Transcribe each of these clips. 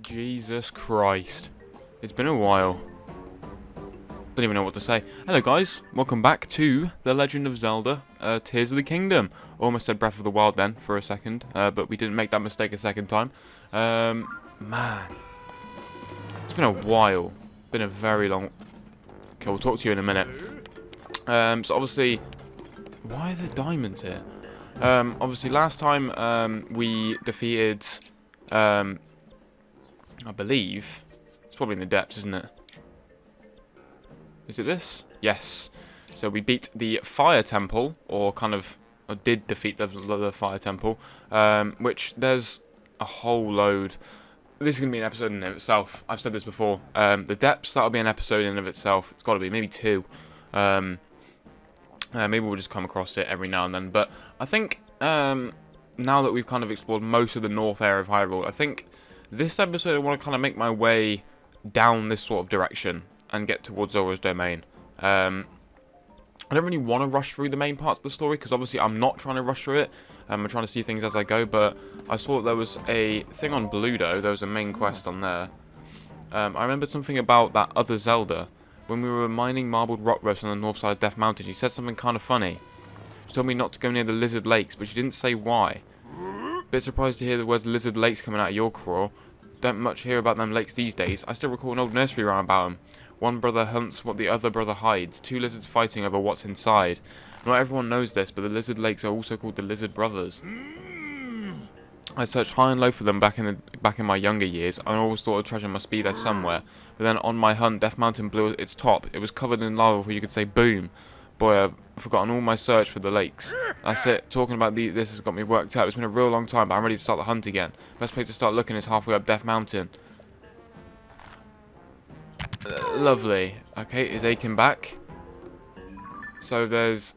Jesus Christ. It's been a while. Don't even know what to say. Hello guys, welcome back to The Legend of Zelda, Tears of the Kingdom. Almost said Breath of the Wild then, for a second, but we didn't make that mistake a second time. Man. It's been a while. Been a very long... Okay, we'll talk to you in a minute. So obviously... Why are there diamonds here? Obviously last time, we defeated... I believe... It's probably in the depths, isn't it? Is it this? Yes. So we beat the Fire Temple, or did defeat the Fire Temple, which there's a whole load. This is going to be an episode in and of itself. I've said this before. The depths, that'll be an episode in and of itself. It's got to be, maybe two. Maybe we'll just come across it every now and then. But I think now that we've kind of explored most of the north area of Hyrule, I think this episode I want to kind of make my way down this sort of direction and get towards Zora's Domain. I don't really want to rush through the main parts of the story, because obviously I'm not trying to rush through it. I'm trying to see things as I go, but I saw that there was a thing on Bluedo. There was a main quest on there. I remembered something about that other Zelda. When we were mining marbled rock rust on the north side of Death Mountain, she said something kind of funny. She told me not to go near the Lizard Lakes, but she didn't say why. Bit surprised to hear the words Lizard Lakes coming out of your craw. Don't much hear about them lakes these days. I still recall an old nursery rhyme about them. One brother hunts what the other brother hides. Two lizards fighting over what's inside. Not everyone knows this, but the lizard lakes are also called the Lizard Brothers. I searched high and low for them back in my younger years. I always thought a treasure must be there somewhere. But then on my hunt, Death Mountain blew its top. It was covered in lava where you could say boom. Boy, I've forgotten all my search for the lakes. That's it. Talking about this has got me worked out. It's been a real long time, but I'm ready to start the hunt again. Best place to start looking is halfway up Death Mountain. Lovely. Okay, is Aiken back? So there's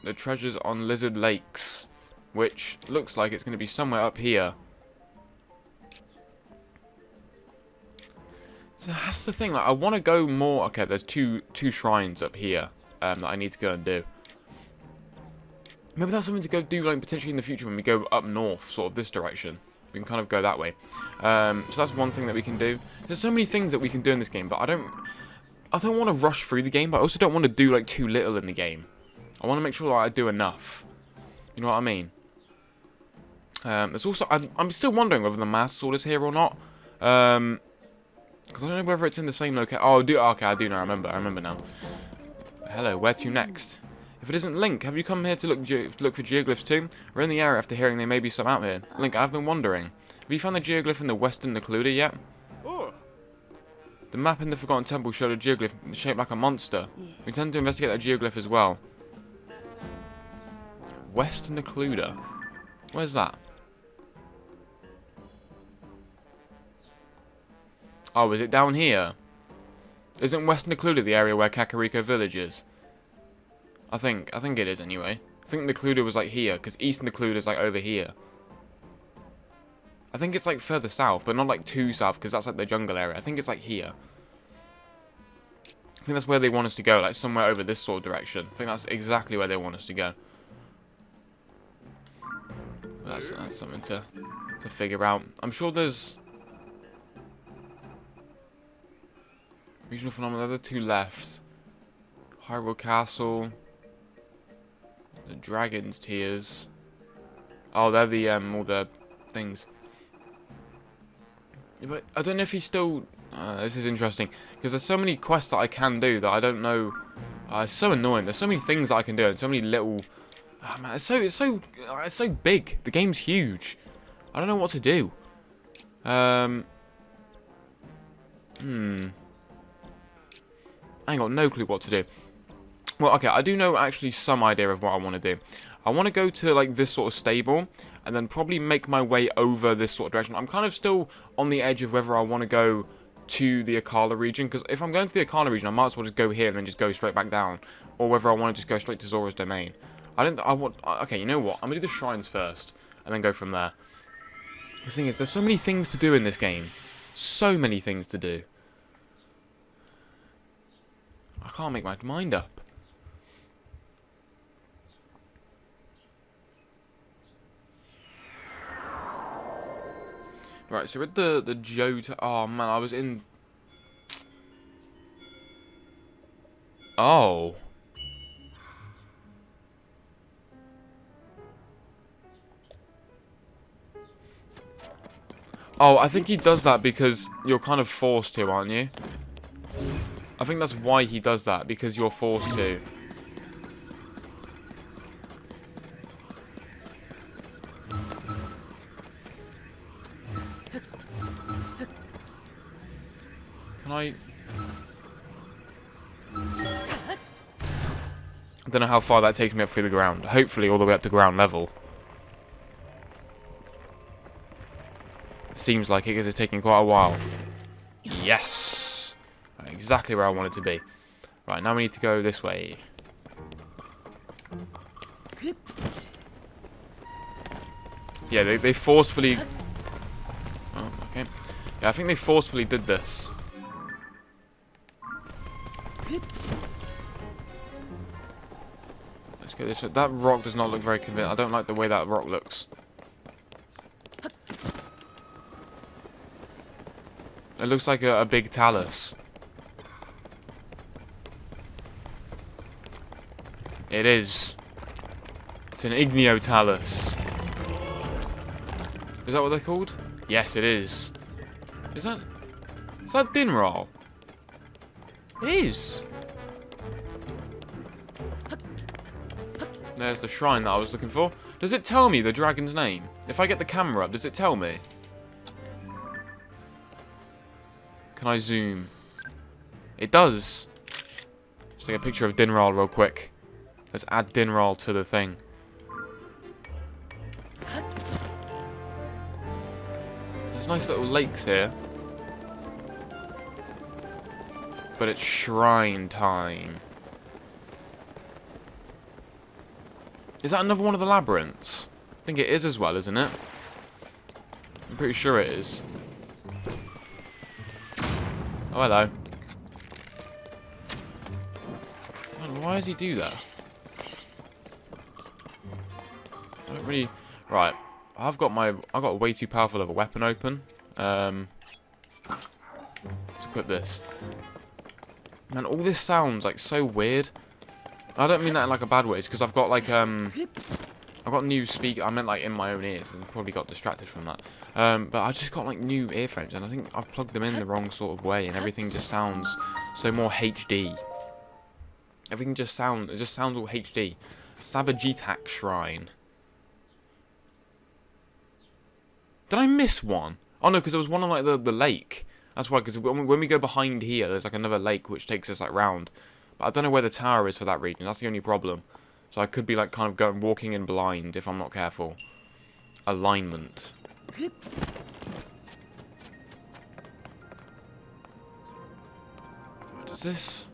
the treasures on Lizard Lakes, which looks like it's going to be somewhere up here. So that's the thing. Like, I want to go more. Okay, there's two shrines up here that I need to go and do. Maybe that's something to go do, like potentially in the future when we go up north, sort of this direction. We can kind of go that way. So that's one thing that we can do. There's so many things that we can do in this game, but I don't want to rush through the game, but I also don't want to do like too little in the game. I want to make sure that I do enough. You know what I mean? There's also I'm still wondering whether the Master Sword is here or not. Because I don't know whether it's in the same location. Oh, okay, I do know. I remember now. Hello, where to next? If it isn't Link, have you come here to look for geoglyphs too? We're in the area after hearing there may be some out here. Link, I've been wondering. Have you found the geoglyph in the Western Occluder yet? Oh. The map in the Forgotten Temple showed a geoglyph shaped like a monster. We intend to investigate that geoglyph as well. Western Occluder? Where's that? Oh, is it down here? Isn't Western Occluder the area where Kakariko Village is? I think it is anyway. I think the Occluder was like here, because Eastern Occluder is like over here. I think it's like further south, but not like too south, because that's like the jungle area. I think it's like here. I think that's where they want us to go, like somewhere over this sort of direction. I think that's exactly where they want us to go. That's something to figure out. I'm sure there's regional phenomena. There are two left. Hyrule Castle. The Dragon's Tears. Oh, they're the all the things. Yeah, but I don't know if he's still. This is interesting because there's so many quests that I can do that I don't know. It's so annoying. There's so many things that I can do and so many little. Oh, man, it's so big. The game's huge. I don't know what to do. I ain't got no clue what to do. Well, okay, I do know actually some idea of what I want to do. I want to go to like this sort of stable and then probably make my way over this sort of direction. I'm kind of still on the edge of whether I want to go to the Akala region, because if I'm going to the Akala region, I might as well just go here and then just go straight back down, or whether I want to just go straight to Zora's Domain. Okay, you know what? I'm going to do the shrines first and then go from there. The thing is, there's so many things to do in this game. So many things to do. I can't make my mind up. Right, so with the Johto... Oh, man, I was in... Oh. Oh, I think he does that because you're kind of forced to, aren't you? I think that's why he does that, because you're forced to. Can I don't know how far that takes me up through the ground. Hopefully all the way up to ground level. Seems like it because it's taking quite a while. Yes! Exactly where I wanted to be. Right, now we need to go this way. Yeah, they forcefully... Oh, okay. Yeah, I think they forcefully did this. Let's go this way. That rock does not look very convincing. I don't like the way that rock looks. It looks like a big talus. It is. It's an Igneo-talus. Is that what they're called? Yes, it is. Is that Dinral? It is. There's the shrine that I was looking for. Does it tell me the dragon's name? If I get the camera up, does it tell me? Can I zoom? It does. Let's take a picture of Dinral real quick. Let's add Dinral to the thing. There's nice little lakes here. But it's shrine time. Is that another one of the labyrinths? I think it is as well, isn't it? I'm pretty sure it is. Oh, hello. Man, why does he do that? I don't really... Right. I've got way too powerful of a weapon open. Let's equip this. Man, all this sounds like so weird. I don't mean that in like a bad way. It's because I've got like I've got new speaker. I meant like in my own ears, and probably got distracted from that. But I just got like new earphones, and I think I've plugged them in the wrong sort of way, and everything just sounds so more HD. Everything just sounds all HD. Sabajitak Shrine. Did I miss one? Oh no, because there was one on like the lake. That's why. Because when we go behind here, there's like another lake which takes us like round. But I don't know where the tower is for that region. That's the only problem. So I could be like kind of walking in blind if I'm not careful. Alignment. What is this?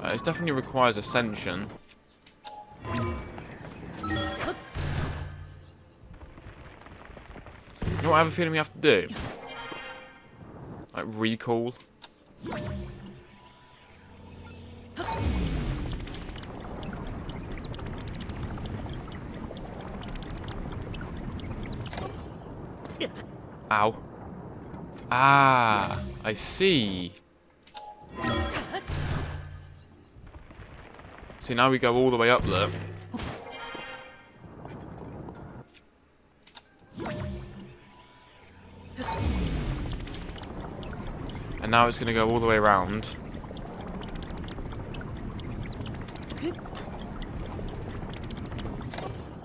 It definitely requires ascension. You know what I have a feeling we have to do? Like recall. Ow. Ah, I see. See, now we go all the way up there. And now it's going to go all the way around.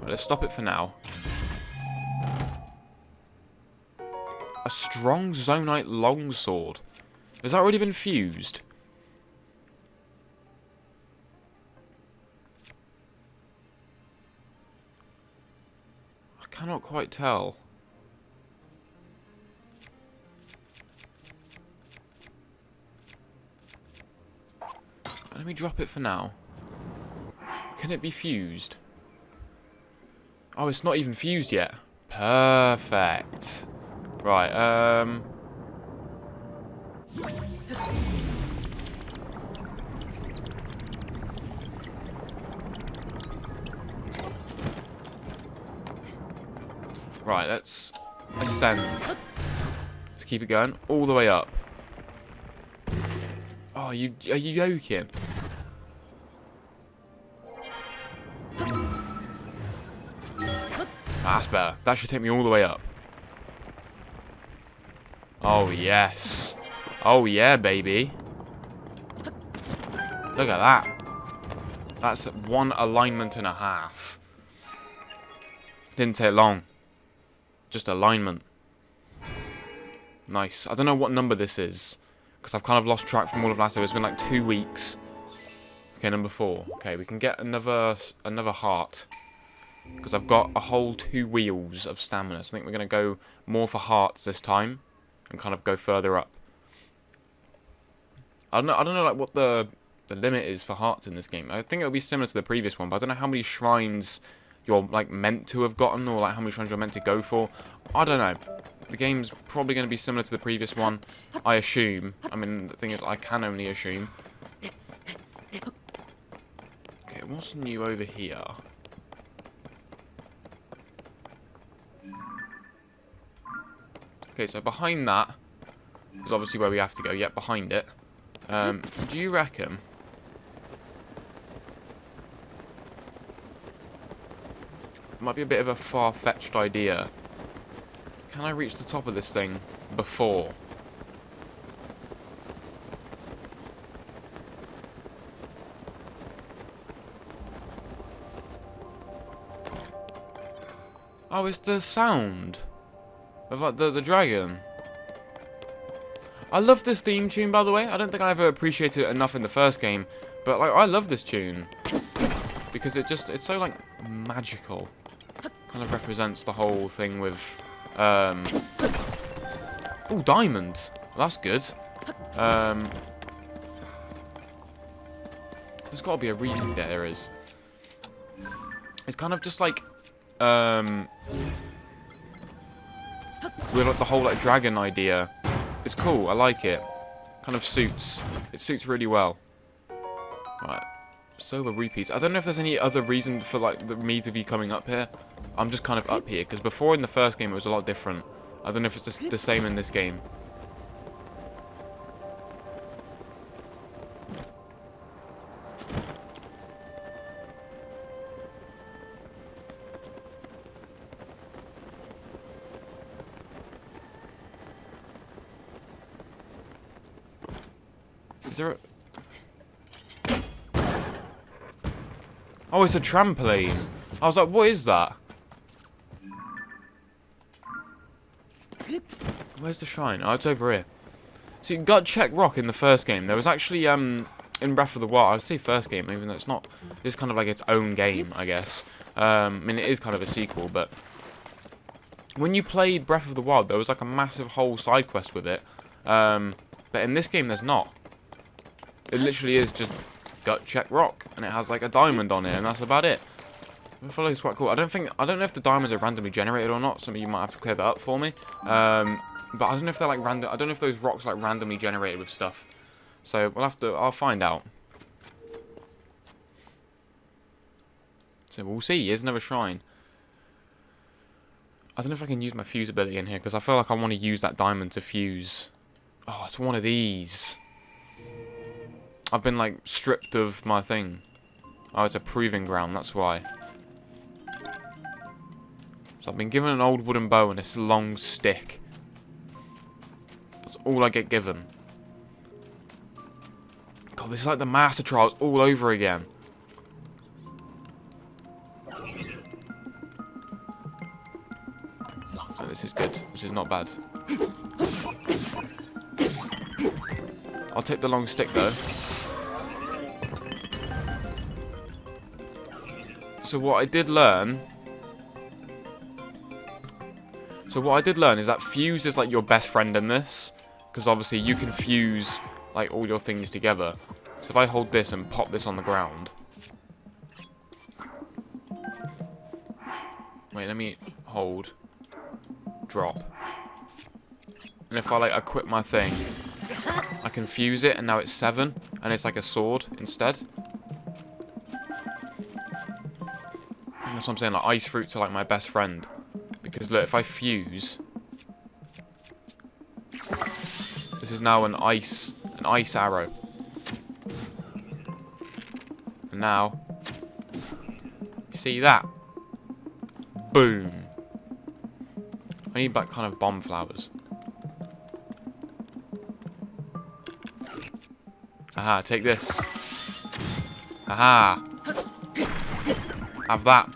Right, let's stop it for now. A strong Zonite longsword. Has that already been fused? I cannot quite tell. Let me drop it for now. Can it be fused? Oh, it's not even fused yet. Perfect. Right, Right, let's ascend. Let's keep it going all the way up. Oh, are you joking? That's better. That should take me all the way up. Oh, yes. Oh, yeah, baby. Look at that. That's 1 alignment and a half. Didn't take long. Just alignment. Nice. I don't know what number this is, because I've kind of lost track from all of last year. It's been like 2 weeks. Okay, number 4. Okay, we can get another heart, because I've got a whole 2 wheels of stamina. So I think we're going to go more for hearts this time, and kind of go further up. I don't know like what the limit is for hearts in this game. I think it'll be similar to the previous one, but I don't know how many shrines you're like meant to have gotten, or like how many shrines you're meant to go for. I don't know. The game's probably going to be similar to the previous one, I assume. I mean, the thing is, I can only assume. Okay, what's new over here? Okay, so behind that is obviously where we have to go. Yep, behind it. Do you reckon? Might be a bit of a far-fetched idea. Can I reach the top of this thing before? Oh, it's the sound of like the dragon. I love this theme tune, by the way. I don't think I ever appreciated it enough in the first game, but like I love this tune because it's so like magical. Kind of represents the whole thing with oh, diamond. Well, that's good. There's got to be a reason there is. It's kind of just like with like the whole like dragon idea. It's cool. I like it. Kind of suits. It suits really well. Right. Solar repeats. I don't know if there's any other reason for like me to be coming up here. I'm just kind of up here because before in the first game it was a lot different. I don't know if it's just the same in this game. Is there a... Oh, it's a trampoline. I was like, what is that? Where's the shrine? Oh, it's over here. So you got check rock in the first game. There was actually, in Breath of the Wild, I'd say first game, even though it's not, it's kind of like its own game, I guess. I mean, it is kind of a sequel, but when you played Breath of the Wild, there was like a massive whole side quest with it. But in this game, there's not. It literally is just gut check rock, and it has like a diamond on it, and that's about it. I feel like it's quite cool. I don't know if the diamonds are randomly generated or not. Some of you might have to clear that up for me. But I don't know if they're like random. I don't know if those rocks are like randomly generated with stuff. So I'll find out. So we'll see. Here's another shrine. I don't know if I can use my fuse ability in here because I feel like I want to use that diamond to fuse. Oh, it's one of these. I've been like stripped of my thing. Oh, it's a proving ground, that's why. So I've been given an old wooden bow and this long stick. That's all I get given. God, this is like the Master Trials all over again. So this is good. This is not bad. I'll take the long stick though. So what I did learn is that fuse is like your best friend in this, because obviously you can fuse like all your things together. So if I hold this and pop this on the ground, wait, let me hold, drop, and if I like equip my thing, I can fuse it, and now it's 7, and it's like a sword instead. That's what I'm saying, like ice fruits are like my best friend. Because look, if I fuse, this is now an ice arrow. And now, you see that? Boom. I need that kind of bomb flowers. Aha, take this. Aha. Have that.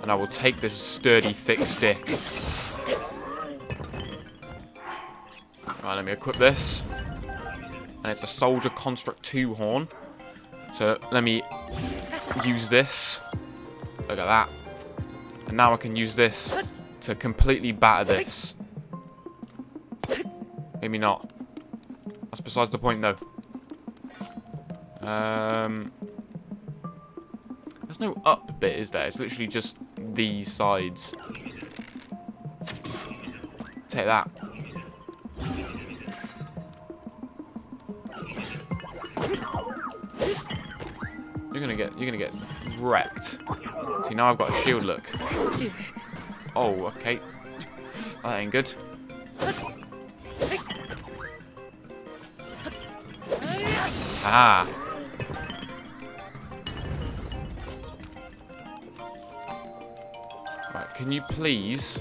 And I will take this sturdy, thick stick. Right, let me equip this. And it's a Soldier Construct 2 horn. So let me use this. Look at that. And now I can use this to completely batter this. Maybe not. That's besides the point, though. There's no up bit, is there? It's literally just these sides. Take that. You're gonna get wrecked. See, now I've got a shield look. Oh, okay. That ain't good. Ah. Right, can you please...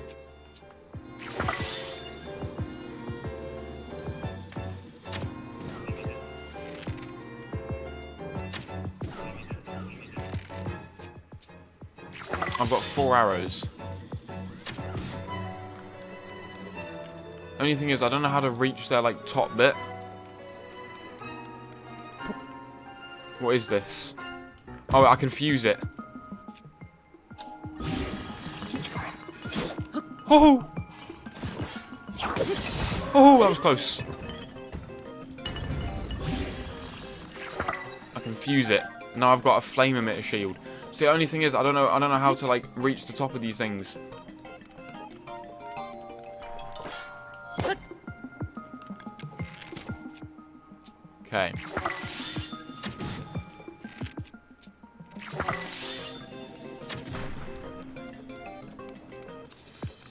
I've got 4 arrows. Only thing is, I don't know how to reach their, like, top bit. What is this? Oh, I can fuse it. Oh! Oh, that was close. I can fuse it. Now I've got a flame emitter shield. See, the only thing is, I don't know how to, like, reach the top of these things. Okay.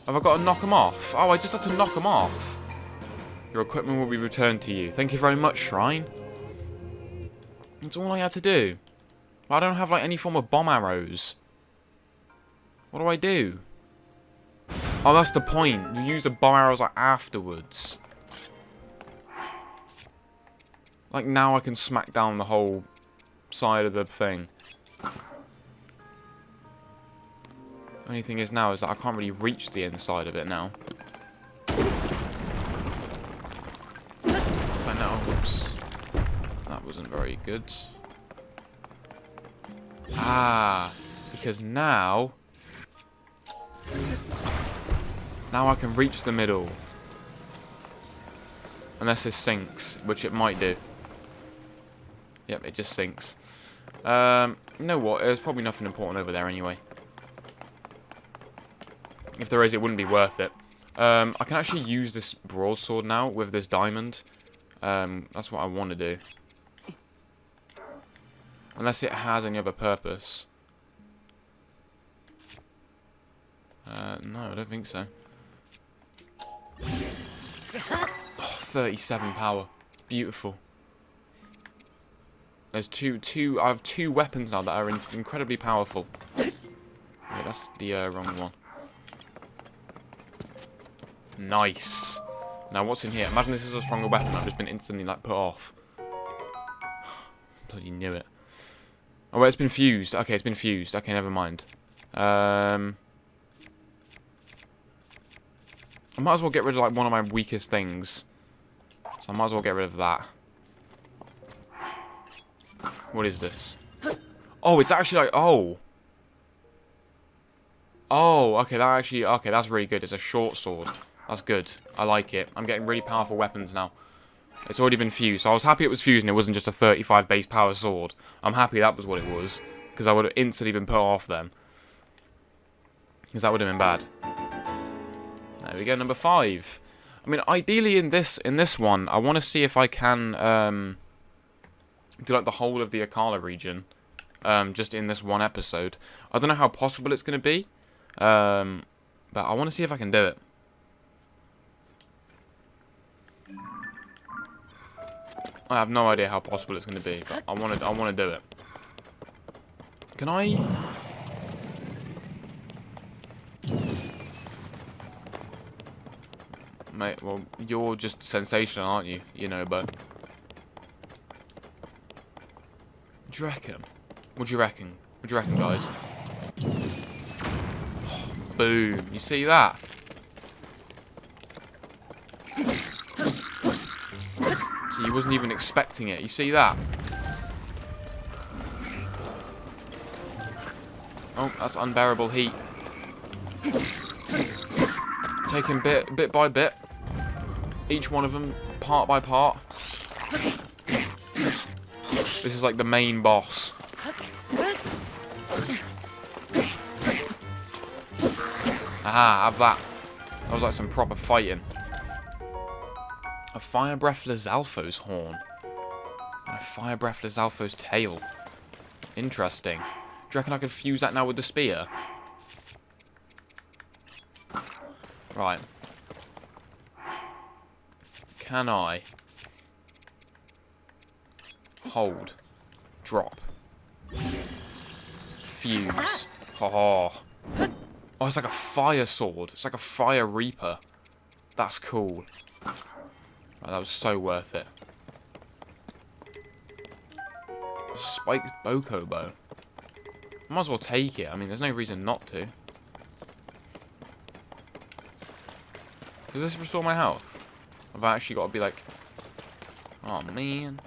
Have I got to knock them off? Oh, I just had to knock them off. Your equipment will be returned to you. Thank you very much, Shrine. That's all I had to do. I don't have, like, any form of bomb arrows. What do I do? Oh, that's the point. You use the bomb arrows, like, afterwards. Like, now I can smack down the whole side of the thing. Only thing is now is that I can't really reach the inside of it now. So now, whoops. That wasn't very good. Ah, because now I can reach the middle. Unless this sinks, which it might do. Yep, it just sinks. You know what? There's probably nothing important over there anyway. If there is, it wouldn't be worth it. I can actually use this broadsword now with this diamond. That's what I want to do. Unless it has any other purpose. No, I don't think so. Oh, 37 power. Beautiful. There's I have 2 weapons now that are incredibly powerful. Yeah, that's the wrong one. Nice. Now what's in here? Imagine this is a stronger weapon. I've just been instantly, like, put off. Bloody knew it. Oh, wait, it's been fused. Okay, it's been fused. Okay, never mind. I might as well get rid of, like, one of my weakest things. So I might as well get rid of that. What is this? Oh, it's actually like... Oh. Oh, okay, okay, that's really good. It's a short sword. That's good. I like it. I'm getting really powerful weapons now. It's already been fused. So I was happy it was fused and it wasn't just a 35 base power sword. I'm happy that was what it was. Because I would have instantly been put off then. Because that would have been bad. There we go, number 5. I mean, ideally in this one, I want to see if I can do like the whole of the Akala region. just in this one episode. I don't know how possible it's going to be, but I want to see if I can do it. I have no idea how possible it's going to be, but I want to do it. Can I? Mate, well, you're just sensational, aren't you? You know, but... What do you reckon? What do you reckon? What do you reckon, guys? Boom. You see that? So you wasn't even expecting it. You see that? Oh, that's unbearable heat. Taking bit by bit. Each one of them, part by part. This is like the main boss. Aha, have that. That was like some proper fighting. A fire breath Lizalfo's horn. And a fire breath Lizalfo's tail. Interesting. Do you reckon I could fuse that now with the spear? Right. Can I hold, drop, fuse? Oh, it's like a fire sword. It's like a fire reaper. That's cool. Right, that was so worth it. Spiked Bokobo. Might as well take it. I mean, there's no reason not to. Does this restore my health? I've actually got to be like... Oh, man.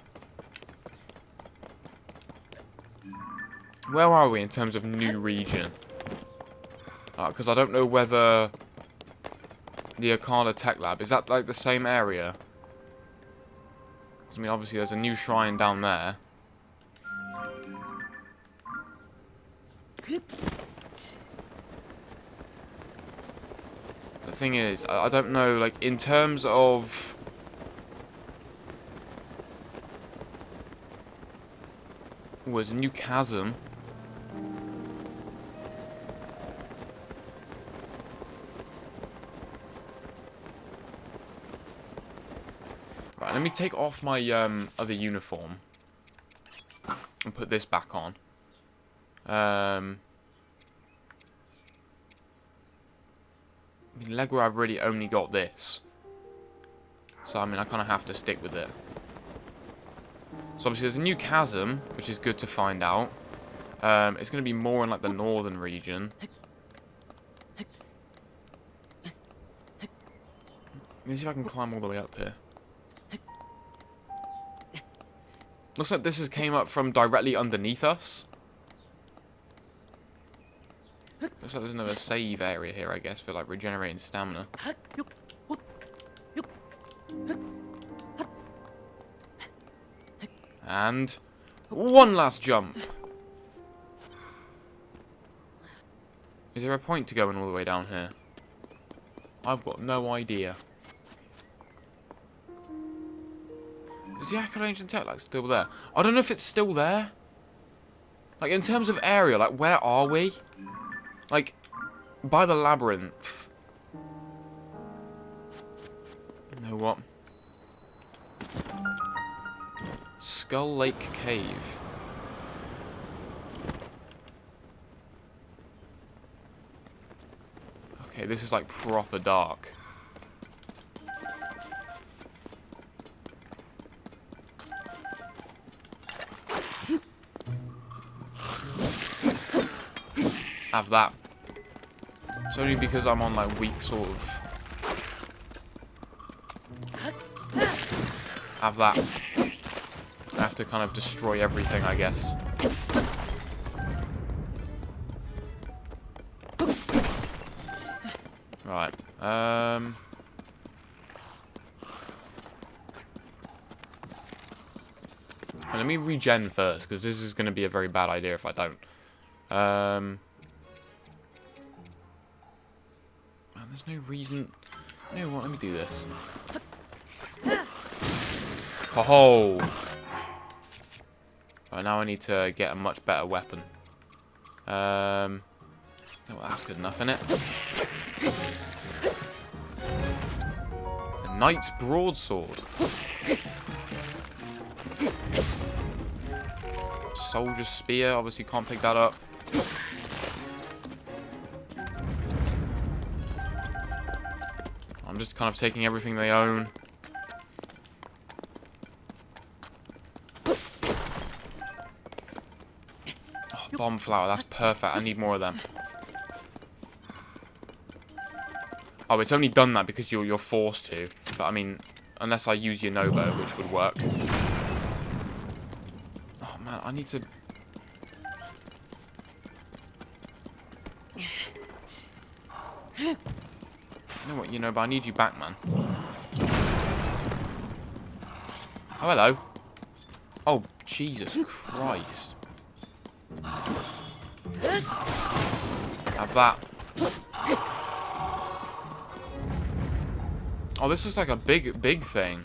Where are we in terms of new region? Because I don't know whether... The Arcana Tech Lab, is that like the same area? I mean, obviously there's a new shrine down there. The thing is, I don't know, like, in terms of... Oh, there's a new chasm. Right, let me take off my other uniform. And put this back on. I mean, Lego, I've really only got this. So, I mean, I kind of have to stick with it. So, obviously, there's a new chasm, which is good to find out. It's going to be more in, like, the northern region. Let me see if I can climb all the way up here. Looks like this has came up from directly underneath us. Looks like there's another save area here, I guess, for like regenerating stamina. And one last jump. Is there a point to going all the way down here? I've got no idea. Is the Accurate Ancient Tech like still there? I don't know if it's still there. Like in terms of area, like where are we? Like by the labyrinth. You know what? Skull Lake Cave. Okay, this is like proper dark. Have that. It's only because I'm on like weak sort of. Have that. I have to kind of destroy everything, I guess. Right. Let me regen first, because this is going to be a very bad idea if I don't. Man, there's no reason. You know what? Let me do this. Oh! Right, now I need to get a much better weapon. Oh, well, that's good enough, isn't it? A knight's broadsword. Soldier's spear. Obviously, can't pick that up. I'm just kind of taking everything they own. Oh, bomb flower. That's perfect. I need more of them. Oh, it's only done that because you're forced to. But I mean, unless I use your Novo, which would work. Oh man, I need to. You know what, but I need you back, man. Oh, hello. Oh, Jesus Christ. Have that. Oh, this is like a big thing.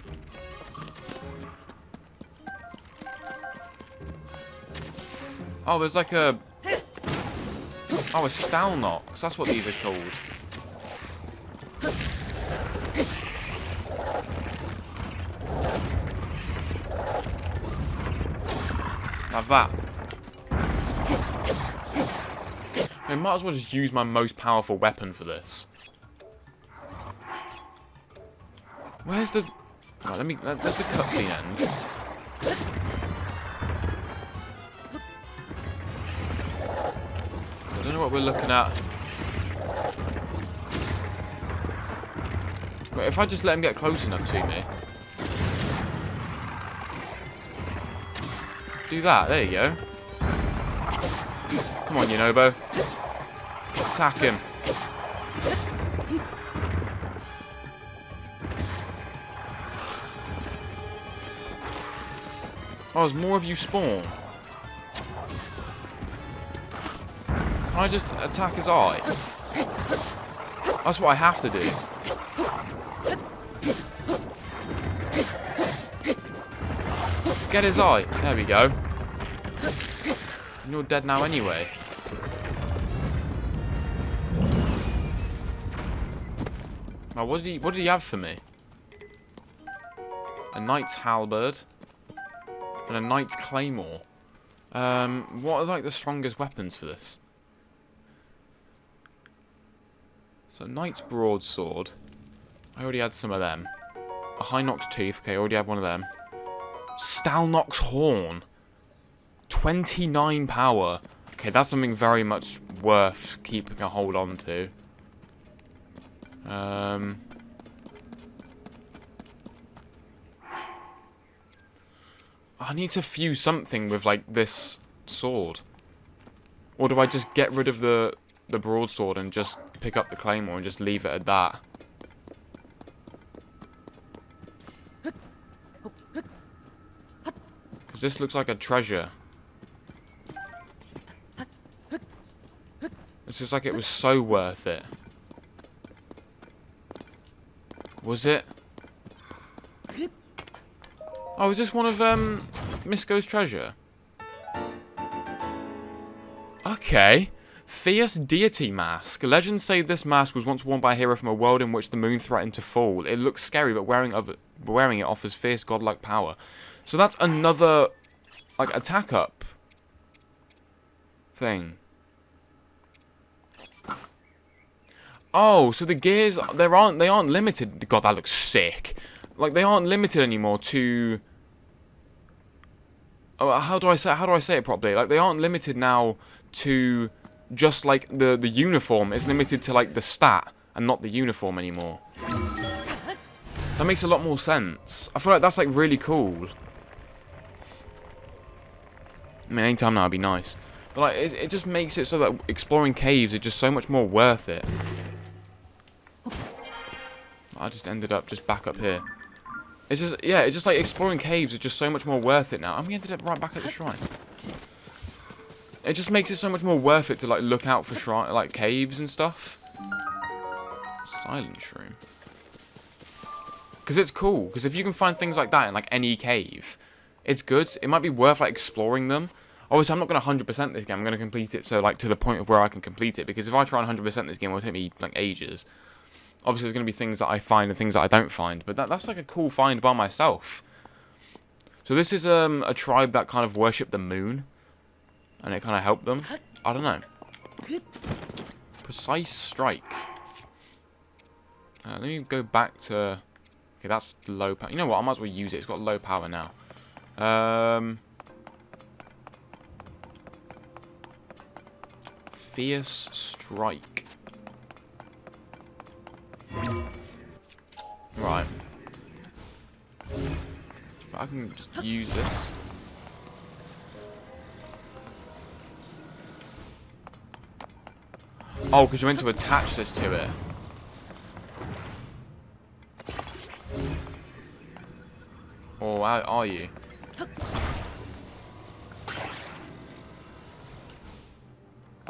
Oh, there's like a... Oh, a Stalnox. That's what these are called. Have that. I might as well just use my most powerful weapon for this. Where's the... Right, there's the cutscene end. So I don't know what we're looking at. But if I just let him get close enough to me. Do that, there you go. Come on, Yunobo. Attack him. Oh, there's more of you spawn. Can I just attack his eye? That's what I have to do. Get his eye. There we go. And you're dead now anyway. Now, what did he have for me? A knight's halberd. And a knight's claymore. What are like the strongest weapons for this? So knight's broadsword. I already had some of them. A Hinox tooth. Okay, I already had one of them. Stalnox horn. 29 power. Okay, that's something very much worth keeping a hold on to. I need to fuse something with, like, this sword. Or do I just get rid of the broadsword and just pick up the claymore and just leave it at that? Because this looks like a treasure. This looks like it was so worth it. Was it? Oh, is this one of Misko's treasure? Okay. Fierce Deity Mask. Legends say this mask was once worn by a hero from a world in which the moon threatened to fall. It looks scary, but wearing it offers fierce godlike power. So that's another, like, attack up thing. Oh, so the gears, they aren't limited. God, that looks sick. Like, they aren't limited anymore to... Oh, how do I say it properly? Like, they aren't limited now to just, like, the uniform. It's limited to, like, the stat and not the uniform anymore. That makes a lot more sense. I feel like that's, like, really cool. I mean, anytime now would be nice. But, like, it just makes it so that exploring caves is just so much more worth it. I just ended up just back up here. It's just, yeah, it's just like exploring caves is just so much more worth it now. And we ended up right back at the shrine. It just makes it so much more worth it to, like, look out for shrine, like, caves and stuff. Silence room. Because it's cool. Because if you can find things like that in, like, any cave, it's good. It might be worth like exploring them. Obviously, I'm not going to 100% this game. I'm going to complete it so like to the point of where I can complete it. Because if I try and 100% this game, it will take me like ages. Obviously, there's going to be things that I find and things that I don't find. But that's like a cool find by myself. So this is a tribe that kind of worship the moon. And it kind of helped them. I don't know. Precise strike. Let me go back to... Okay, that's low power. You know what? I might as well use it. It's got low power now. Fierce strike. Right. But I can just use this. Oh, because you're meant to attach this to it. Or how are you?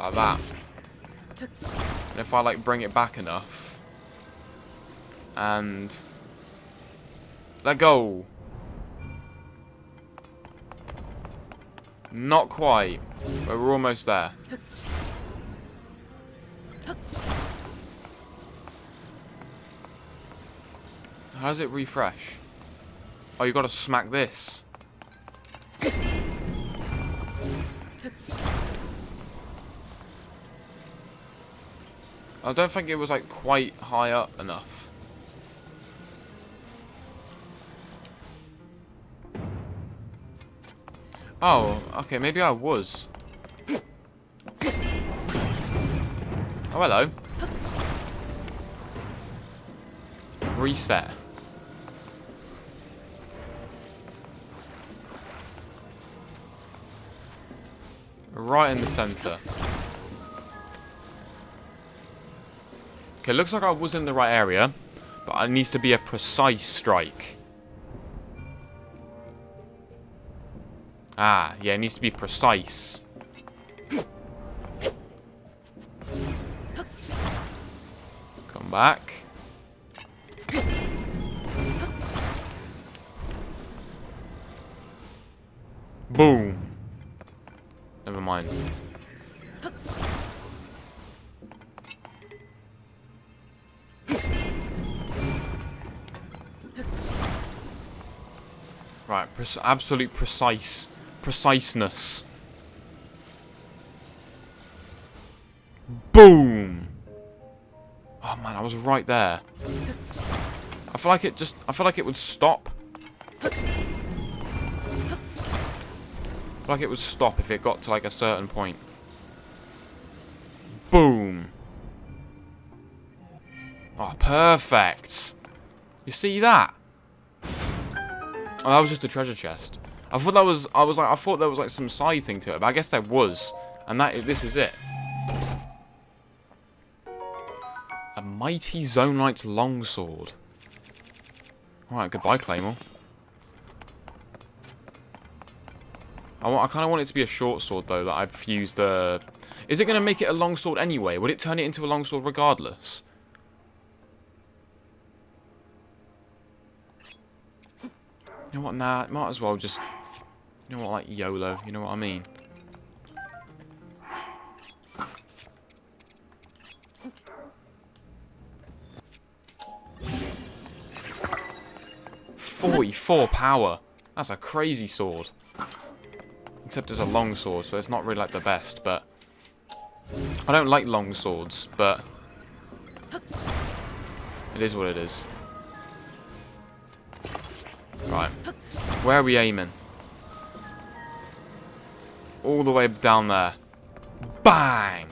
Like that. And if I like bring it back enough and let go. Not quite, but we're almost there. How does it refresh? Oh, you gotta smack this. I don't think it was like quite high up enough. Oh, okay, maybe I was. Oh, hello. Reset. Right in the center. Okay, looks like I was in the right area, but it needs to be a precise strike. Ah, yeah, it needs to be precise. Come back. Boom. Never mind. Right, absolute preciseness. Boom! Oh man, I was right there. I feel like it would stop. I feel like it would stop if it got to like a certain point. Boom! Oh, perfect! You see that? Oh, that was just a treasure chest. I thought I thought there was like some side thing to it, but I guess there was. And this is it. A mighty Zonite longsword. Alright, goodbye, Claymore. I kind of want it to be a short sword, though, that I've fused. Is it going to make it a longsword anyway? Would it turn it into a longsword regardless? You know what, nah, might as well just... You know what, like YOLO, you know what I mean? .44 power. That's a crazy sword. Except it's a long sword, so it's not really like the best, but... I don't like long swords, but... It is what it is. Right. Where are we aiming? All the way down there. Bang!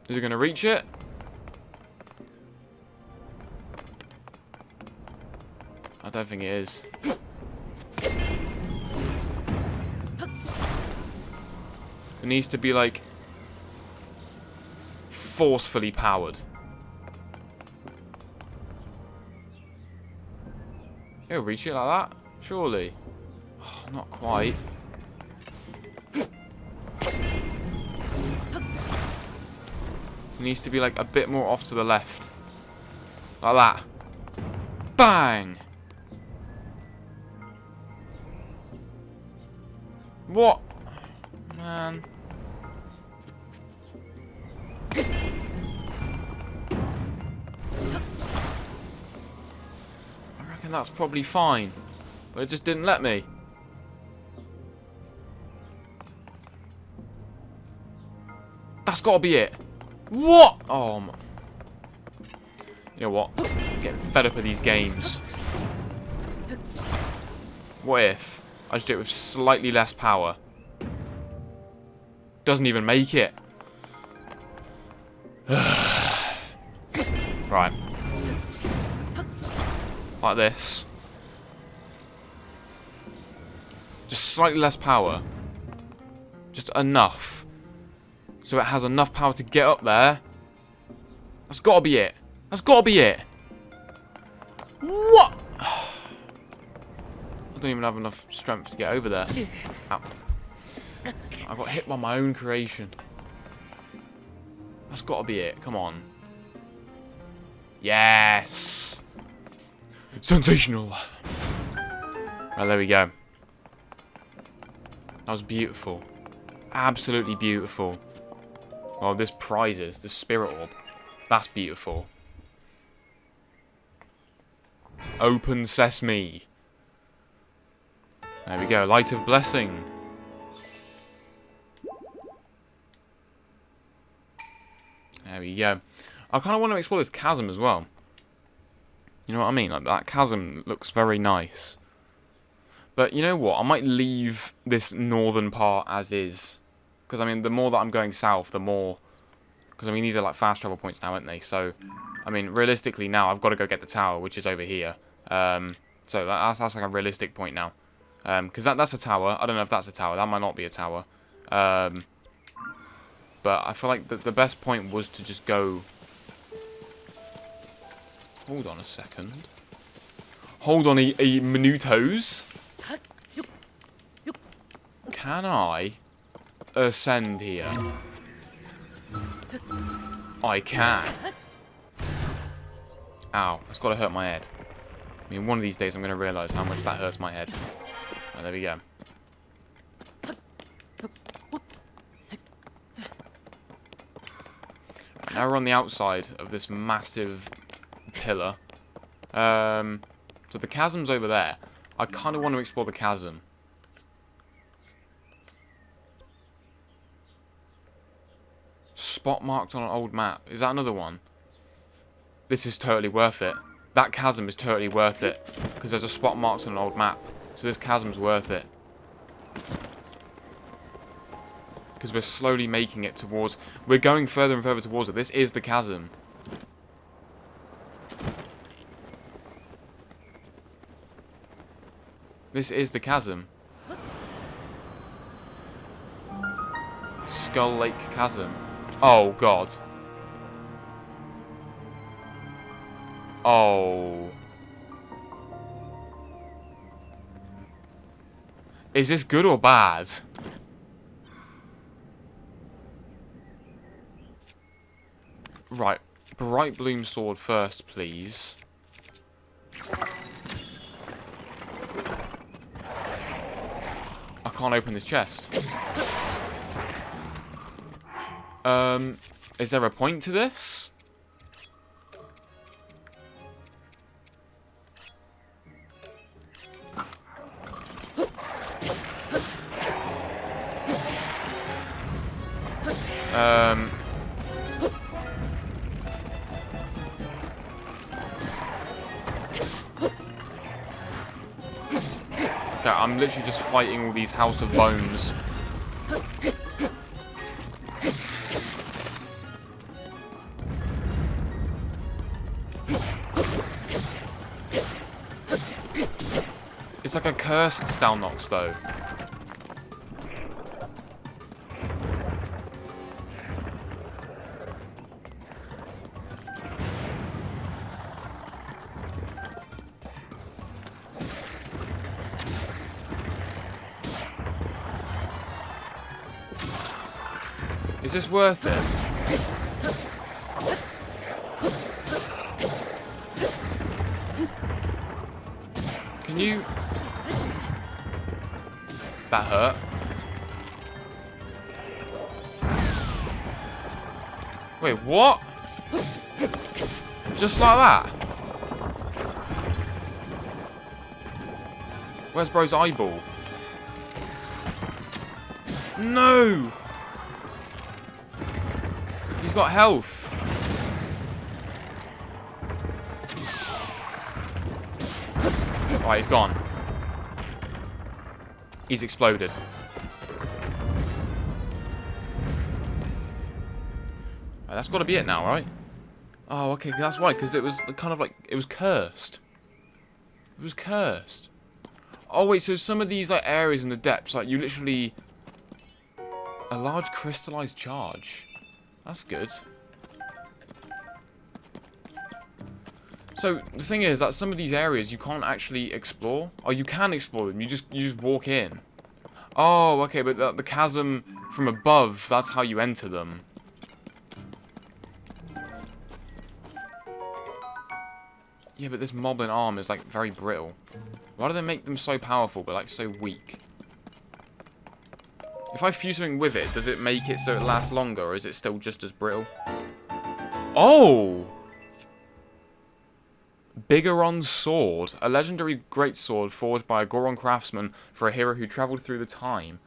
Is it going to reach it? I don't think it is. It needs to be like forcefully powered. It'll reach it like that? Surely. Oh, not quite. It needs to be like a bit more off to the left. Like that. Bang! What? Man. I reckon that's probably fine. But it just didn't let me. That's gotta be it. What? Oh my. You know what? I'm getting fed up with these games. What if I just do it with slightly less power? Doesn't even make it. Right. Like this. Just slightly less power. Just enough. So it has enough power to get up there. That's gotta be it. That's gotta be it. What? I don't even have enough strength to get over there. Ow. I got hit by my own creation. That's gotta be it. Come on. Yes. Sensational. Right, there we go. That was beautiful. Absolutely beautiful. Oh, this prizes. The spirit orb. That's beautiful. Open sesame. There we go. Light of blessing. There we go. I kind of want to explore this chasm as well. You know what I mean? Like, that chasm looks very nice. But you know what? I might leave this northern part as is. Because, I mean, the more that I'm going south, the more... Because, I mean, these are like fast travel points now, aren't they? So, I mean, realistically now, I've got to go get the tower, which is over here. So that's like a realistic point now. Because that's a tower. I don't know if that's a tower. That might not be a tower. But I feel like the best point was to just go... Hold on a second. Hold on a minutos. Can I ascend here? I can. Ow, that's got to hurt my head. I mean, one of these days I'm going to realise how much that hurts my head. Oh, there we go. Right, now we're on the outside of this massive pillar. So the chasm's over there. I kind of want to explore the chasm. Spot marked on an old map. Is that another one? This is totally worth it. That chasm is totally worth it. Because there's a spot marked on an old map. So this chasm's worth it. Because we're slowly making it towards... We're going further and further towards it. This is the chasm. This is the chasm. Skull Lake Chasm. Oh, God. Oh. Is this good or bad? Right. Bright Bloom Sword first, please. I can't open this chest. Is there a point to this? Okay, I'm literally just fighting all these House of Bones. It's like a cursed Stalnox, though. Is this worth it? That hurt. Wait, what? Just like that? Where's bro's eyeball? No! He's got health. Right, he's gone. He's exploded. Right, that's got to be it now, right? Oh, okay, that's why, because it was kind of like, it was cursed. It was cursed. Oh, wait, so some of these like areas in the depths, like you literally... A large crystallized charge. That's good. So, the thing is that some of these areas you can't actually explore. Or you can explore them, you just walk in. Oh, okay, but the chasm from above, that's how you enter them. Yeah, but this moblin arm is, like, very brittle. Why do they make them so powerful, but, like, so weak? If I fuse something with it, does it make it so it lasts longer, or is it still just as brittle? Oh! Bigoron's Sword. A legendary greatsword forged by a Goron craftsman for a hero who travelled through the time.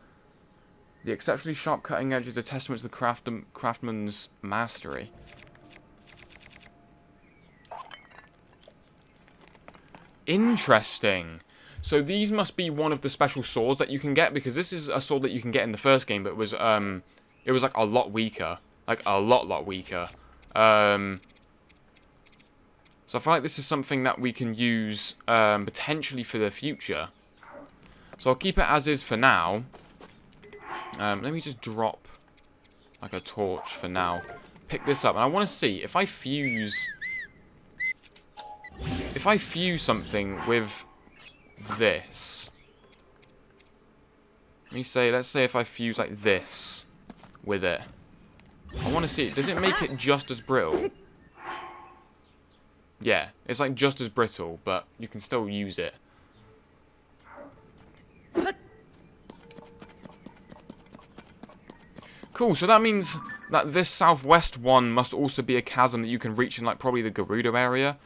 The exceptionally sharp cutting edge is a testament to the craftsman's mastery. Interesting. So these must be one of the special swords that you can get, because this is a sword that you can get in the first game, but it was like a lot weaker, like a lot weaker. So I feel like this is something that we can use potentially for the future. So I'll keep it as is for now. Let me just drop like a torch for now. Pick this up, and I want to see if I fuse. If I fuse something with this. Let's say if I fuse like this with it. I want to see, does it make it just as brittle? Yeah, it's like just as brittle, but you can still use it. Cool, so that means that this southwest one must also be a chasm that you can reach in like probably the Gerudo area.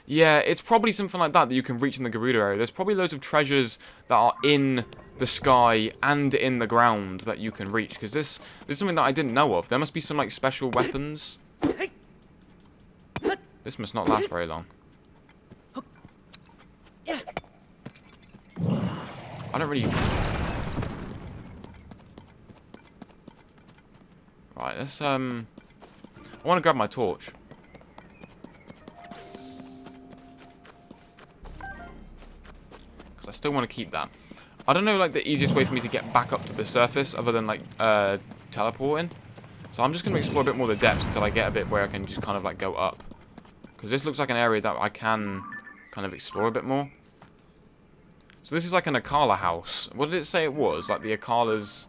Yeah, it's probably something like that you can reach in the Gerudo area. There's probably loads of treasures that are in the sky and in the ground that you can reach, because this is something that I didn't know of. There must be some like special weapons. This must not last very long. I don't really... Right, let's I want to grab my torch. I still want to keep that. I don't know, like, the easiest way for me to get back up to the surface other than, like, teleporting. So I'm just going to explore a bit more of the depths until I get a bit where I can just kind of, like, go up. Because this looks like an area that I can kind of explore a bit more. So this is like an Akala house. What did it say it was? Like, the Akalas...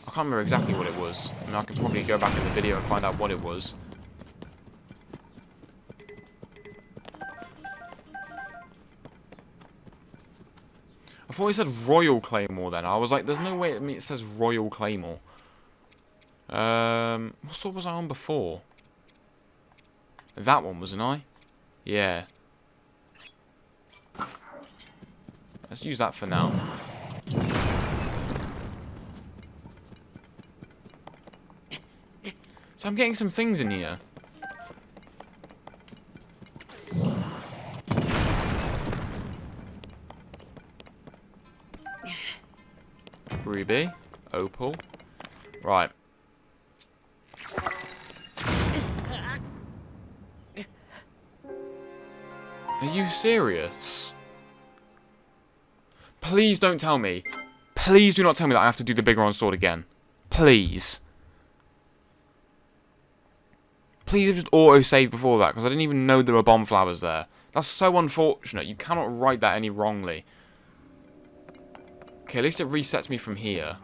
I can't remember exactly what it was. I mean, I can probably go back in the video and find out what it was. I thought it said Royal Claymore then. I was like, there's no way it says Royal Claymore. What sword was I on before? That one, wasn't I? Yeah. Let's use that for now. So I'm getting some things in here. Ruby, opal, right. Are you serious? Please don't tell me. Please do not tell me that I have to do the Bigoron sword again. Please. Please have just auto-saved before that, because I didn't even know there were bomb flowers there. That's so unfortunate. You cannot write that any wrongly. Okay, at least it resets me from here.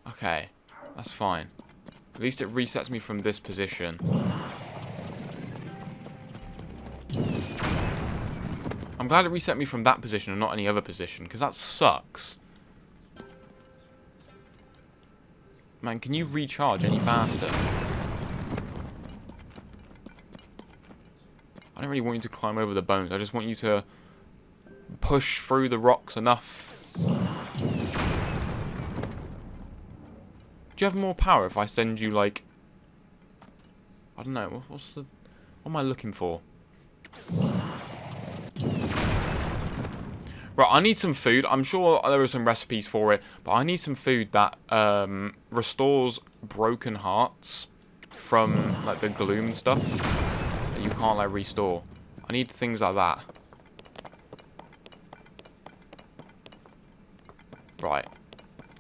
Okay, that's fine. At least it resets me from this position. I'm glad it reset me from that position and not any other position, because that sucks. Man, can you recharge any faster? I don't really want you to climb over the bones. I just want you to push through the rocks enough. Do you have more power if I send you, like... I don't know. What am I looking for? Right, I need some food. I'm sure there are some recipes for it, but I need some food that restores broken hearts from, like, the gloom stuff that you can't, like, restore. I need things like that. Right.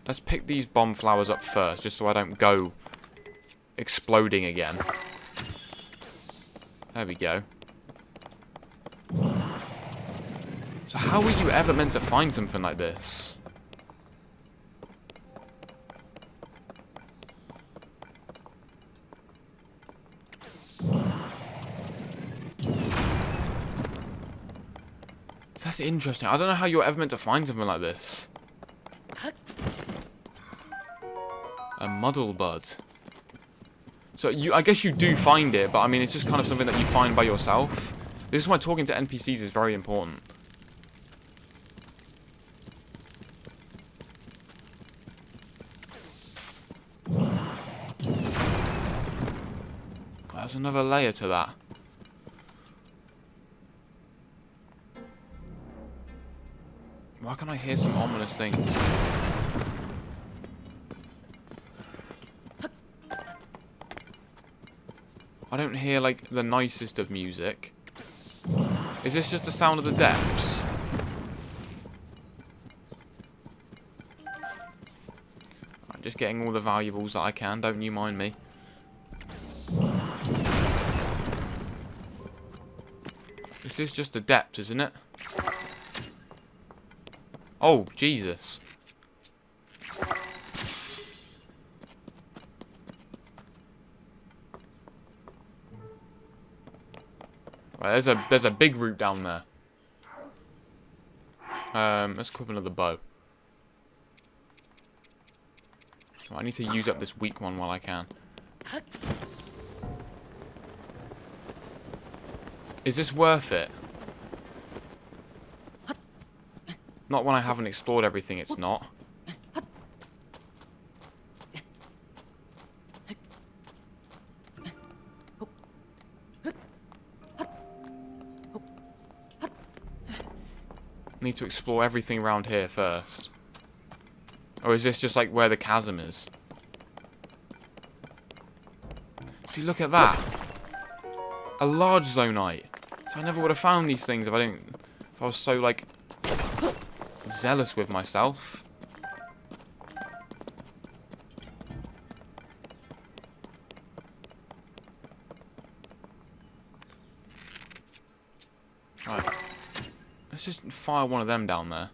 Let's pick these bomb flowers up first, just so I don't go exploding again. There we go. So how were you ever meant to find something like this? That's interesting. I don't know how you were ever meant to find something like this. A muddle bud. So I guess you do find it, but I mean it's just kind of something that you find by yourself. This is why talking to NPCs is very important. There's another layer to that. Why can I hear some ominous things? I don't hear, like, the nicest of music. Is this just the sound of the depths? I'm just getting all the valuables that I can, don't you mind me. This is just the depths, isn't it? Oh, Jesus. Right, there's a big root down there. Let's equip another bow. Right, I need to use up this weak one while I can. Is this worth it? Not when I haven't explored everything, it's not. Need to explore everything around here first. Or is this just like where the chasm is? See, look at that. A large zonite. So I never would have found these things if I was so, like, zealous with myself. Right. Let's just fire one of them down there.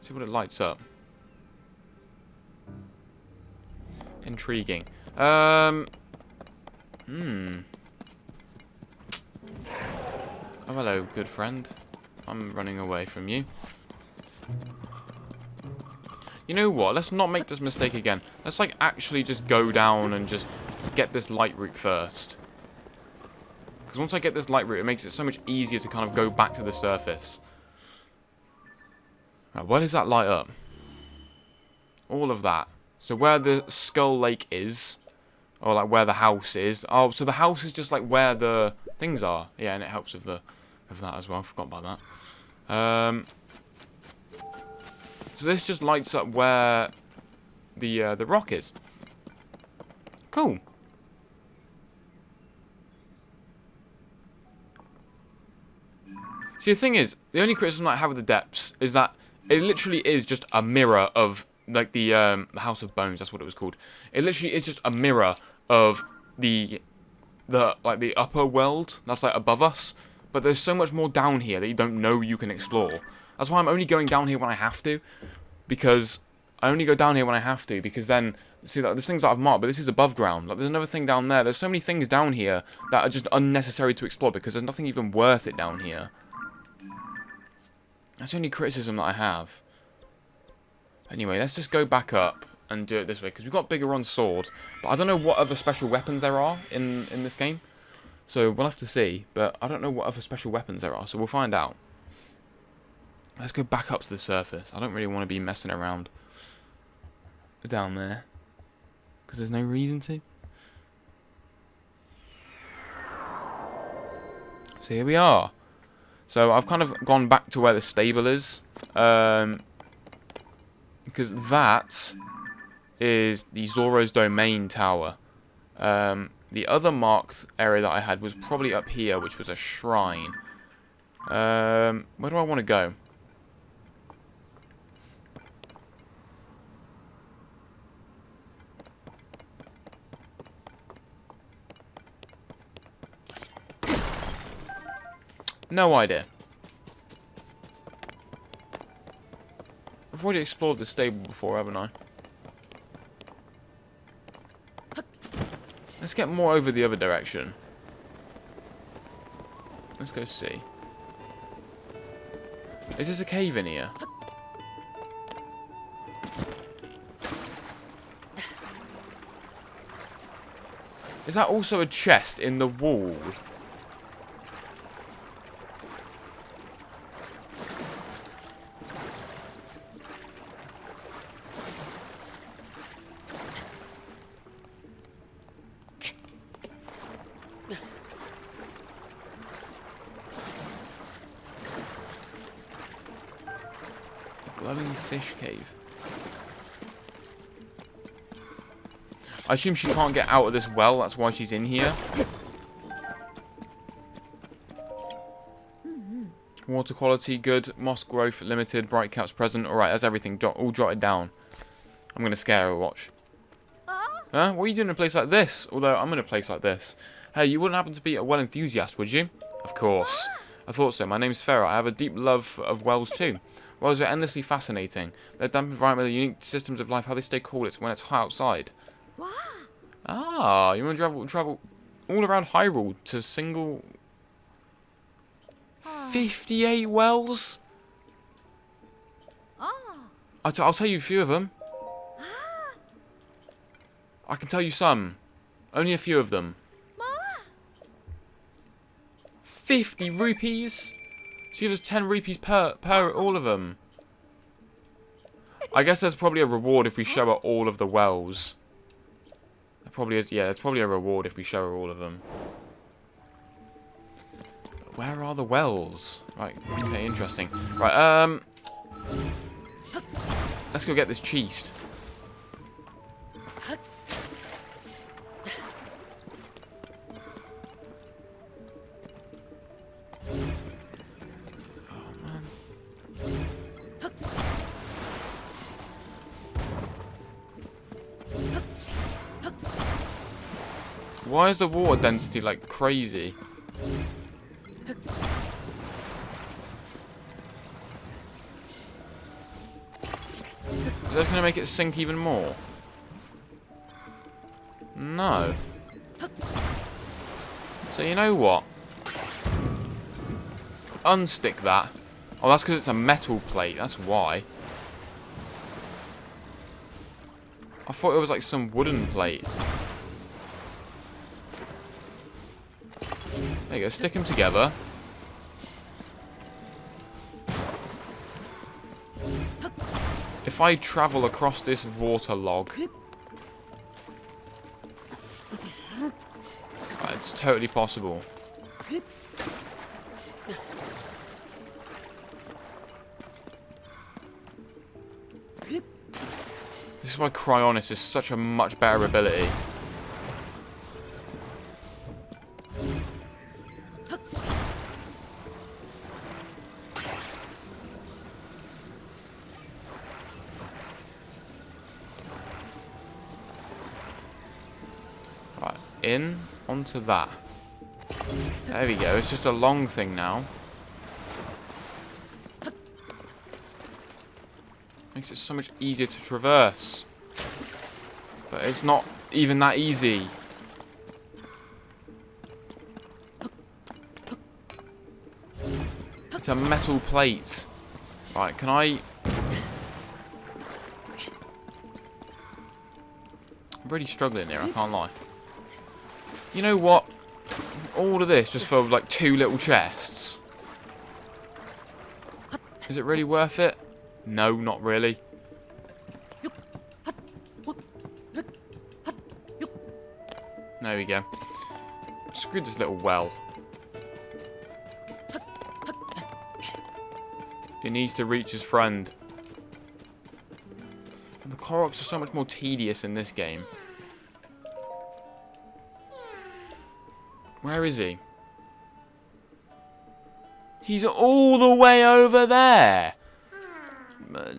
See what it lights up. Intriguing. Oh, hello, good friend. I'm running away from you. You know what? Let's not make this mistake again. Let's, like, actually just go down and just get this light route first. Because once I get this light route, it makes it so much easier to kind of go back to the surface. Right, where does that light up? All of that. So where the Skull Lake is, or like where the house is. Oh, so the house is just like where the things are. Yeah, and it helps with that as well. I forgot about that. So this just lights up where the rock is. Cool. See, the thing is, the only criticism I have of the depths is that it literally is just a mirror of, like, the House of Bones. That's what it was called. It literally is just a mirror of the upper world that's, like, above us. But there's so much more down here that you don't know you can explore. That's why I'm only going down here when I have to. Because I only go down here when I have to. Because then, see, like, there's things that I've marked, but this is above ground. Like, there's another thing down there. There's so many things down here that are just unnecessary to explore because there's nothing even worth it down here. That's the only criticism that I have. Anyway, let's just go back up and do it this way, because we've got Biggoron's sword, but I don't know what other special weapons there are in this game. So we'll have to see, but I don't know what other special weapons there are, so we'll find out. Let's go back up to the surface. I don't really want to be messing around down there, because there's no reason to. So here we are. So I've kind of gone back to where the stable is, because that is the Zoro's Domain Tower. The other marked area that I had was probably up here, which was a shrine. Where do I want to go? No idea. I've already explored the stable before, haven't I? Let's get more over the other direction. Let's go see. Is this a cave in here? Is that also a chest in the wall? Glowing fish cave. I assume she can't get out of this well, that's why she's in here. Water quality, good. Moss growth, limited. Bright caps present. Alright, that's everything. All jotted down. I'm going to scare her, watch. Huh? What are you doing in a place like this? Although, I'm in a place like this. Hey, you wouldn't happen to be a well enthusiast, would you? Of course. I thought so. My name's Farah. I have a deep love of wells too. Wells are endlessly fascinating. Their damp environment, the unique systems of life, how they stay cool when it's hot outside. Ah, you want to travel all around Hyrule to single 58 wells? I'll tell you a few of them. I can tell you some. Only a few of them. 50 rupees? She gives us 10 rupees per all of them. I guess there's probably a reward if we show her all of the wells. There probably is, yeah, there's probably a reward if we show her all of them. Where are the wells? Right, okay, interesting. Right, let's go get this cheese. Why is the water density like crazy? Is that going to make it sink even more? No. So you know what? Unstick that. Oh, that's because it's a metal plate. That's why. I thought it was like some wooden plate. There you go, stick them together. If I travel across this water log... it's totally possible. This is why Cryonis is such a much better ability. Right, in onto that. There we go, it's just a long thing now. Makes it so much easier to traverse. But it's not even that easy. It's a metal plate. Right, can I... I'm really struggling here, I can't lie. You know what? All of this just for like 2 little chests. Is it really worth it? No, not really. There we go. Screw this little well. He needs to reach his friend. And the Koroks are so much more tedious in this game. Where is he? He's all the way over there.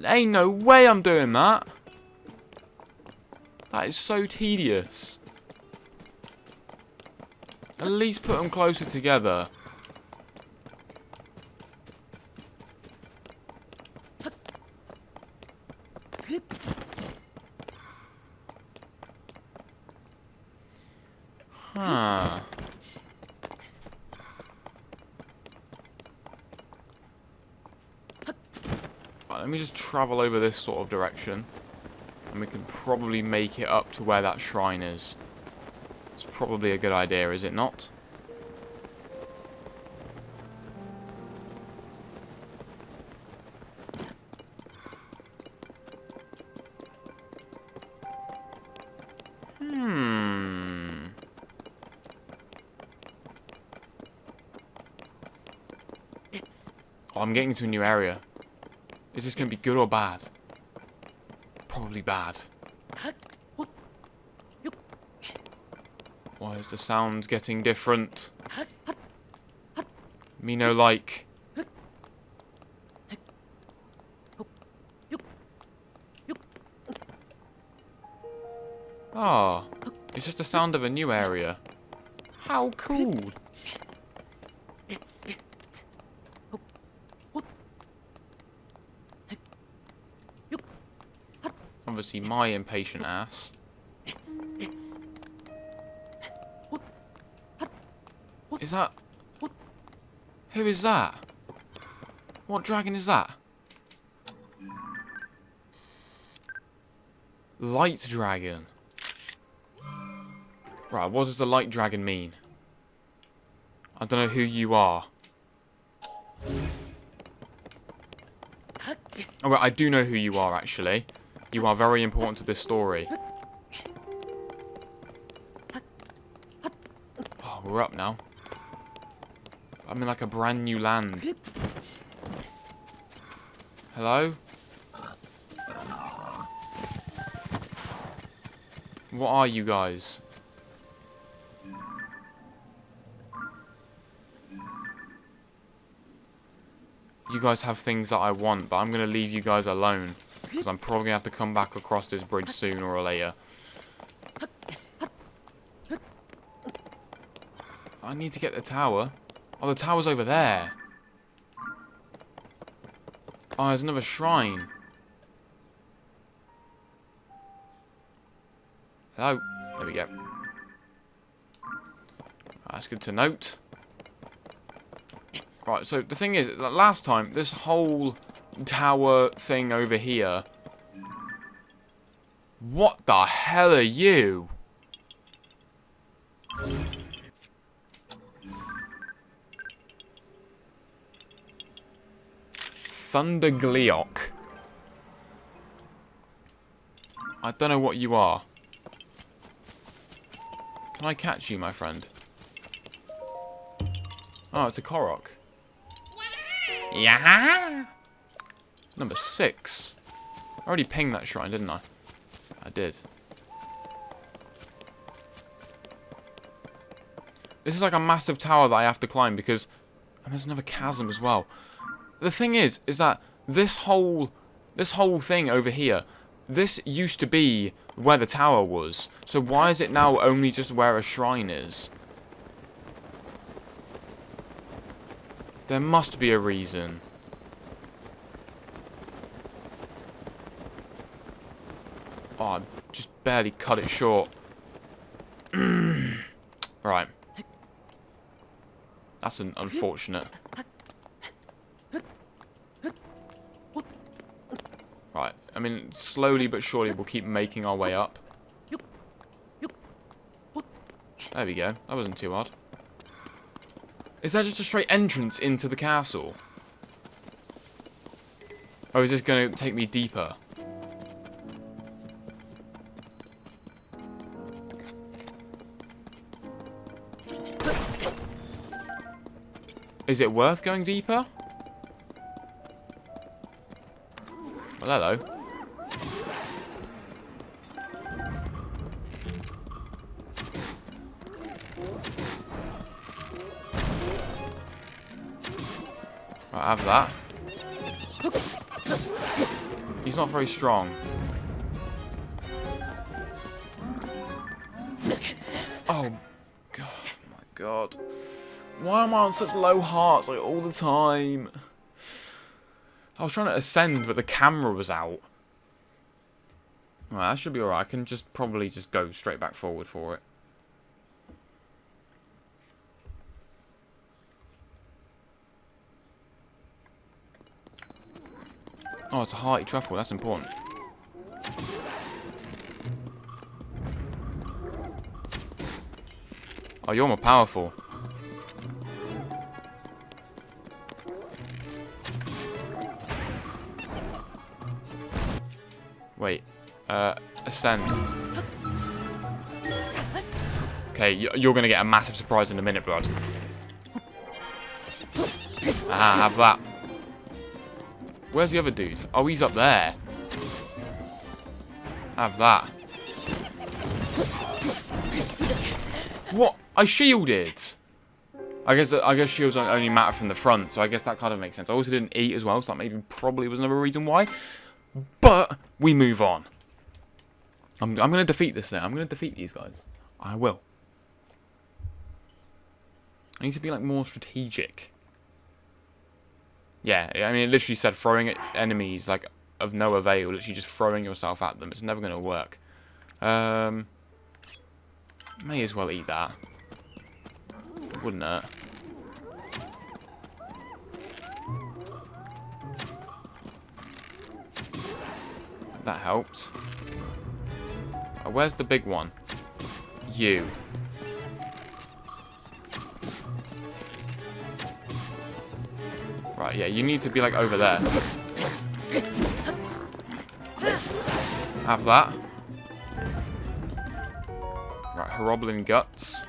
Ain't no way I'm doing that. That is so tedious. At least put them closer together. Huh. Right, let me just travel over this sort of direction. And we can probably make it up to where that shrine is. It's probably a good idea, is it not? Oh, I'm getting into a new area. Is this going to be good or bad? Probably bad. Why is the sound getting different? Me no like. Ah, it's just the sound of a new area. How cool. Obviously, my impatient ass. Is that... Who is that? What dragon is that? Light dragon. Right, what does the light dragon mean? I don't know who you are. Oh, well, I do know who you are, actually. You are very important to this story. Oh, we're up now. I'm in like a brand new land. Hello? What are you guys? You guys have things that I want, but I'm going to leave you guys alone. Because I'm probably going to have to come back across this bridge sooner or later. I need to get the tower. Oh, the tower's over there. Oh, there's another shrine. Hello. There we go. That's good to note. Right, so the thing is, last time, this whole tower thing over here... What the hell are you? Thundergleok. I don't know what you are. Can I catch you, my friend? Oh, it's a Korok. Yeah. Number 6. I already pinged that shrine, didn't I? I did. This is like a massive tower that I have to climb because... And there's another chasm as well. The thing is that this whole thing over here, this used to be where the tower was. So why is it now only just where a shrine is? There must be a reason. Oh, I just barely cut it short. Right. That's an unfortunate. Right. I mean, slowly but surely we'll keep making our way up. There we go. That wasn't too hard. Is that just a straight entrance into the castle? Or is this going to take me deeper? Is it worth going deeper? Well, hello. Right, have that. He's not very strong. Oh, God, my God. Why am I on such low hearts, like, all the time? I was trying to ascend, but the camera was out. Alright, that should be alright. I can just probably just go straight back forward for it. Oh, it's a hearty truffle. That's important. Oh, you're more powerful. Wait. Ascend. Okay, you're going to get a massive surprise in a minute, blood. Ah, have that. Where's the other dude? Oh, he's up there. Have that. What? I shielded. I guess shields only matter from the front, so I guess that kind of makes sense. I also didn't eat as well, so that maybe probably was another reason why. But we move on. I'm going to defeat this thing. I'm going to defeat these guys. I will. I need to be like more strategic. Yeah, I mean, it literally said throwing at enemies, like, of no avail. Literally just throwing yourself at them. It's never going to work. May as well eat that. Wouldn't it? That helped. Oh, where's the big one? You. Right, yeah, you need to be, like, over there. Have that. Right, Horoblin Guts.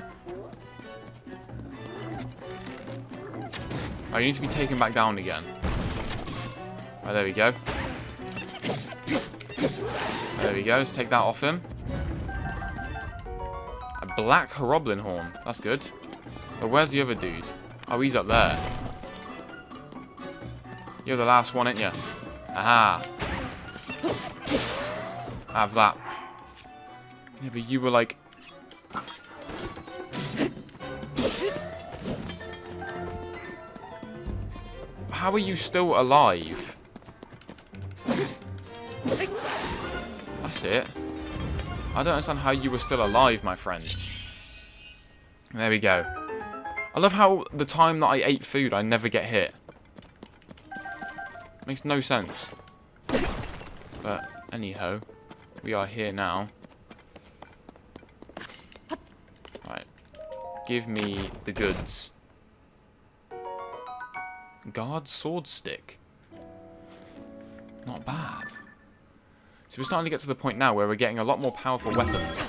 Oh, you need to be taken back down again. Right, there we go. There we go, let's take that off him. A black Horoblin Horn, that's good. But where's the other dude? Oh, he's up there. You're the last one, ain't you? Aha. Have that. Yeah, but you were like... How are you still alive? That's it. I don't understand how you were still alive, my friend. There we go. I love how the time that I ate food, I never get hit. Makes no sense. But, anyhow, we are here now. Right. Give me the goods. Guard sword stick. Not bad. So we're starting to get to the point now where we're getting a lot more powerful weapons.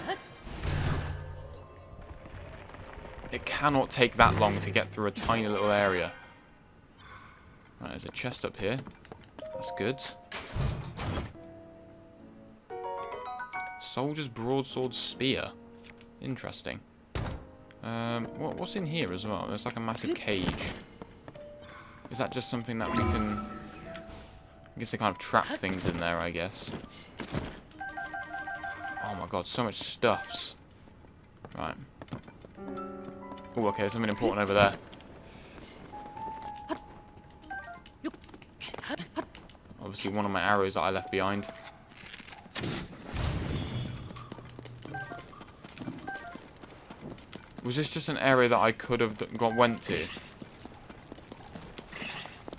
It cannot take that long to get through a tiny little area. Right, there's a chest up here. That's good. Soldier's broadsword spear. Interesting. What's in here as well? There's like a massive cage. Is that just something that we can... I guess they kind of trap things in there, I guess. Oh my god, so much stuffs. Right. Oh, okay, there's something important over there. Obviously one of my arrows that I left behind. Was this just an area that I could have went to?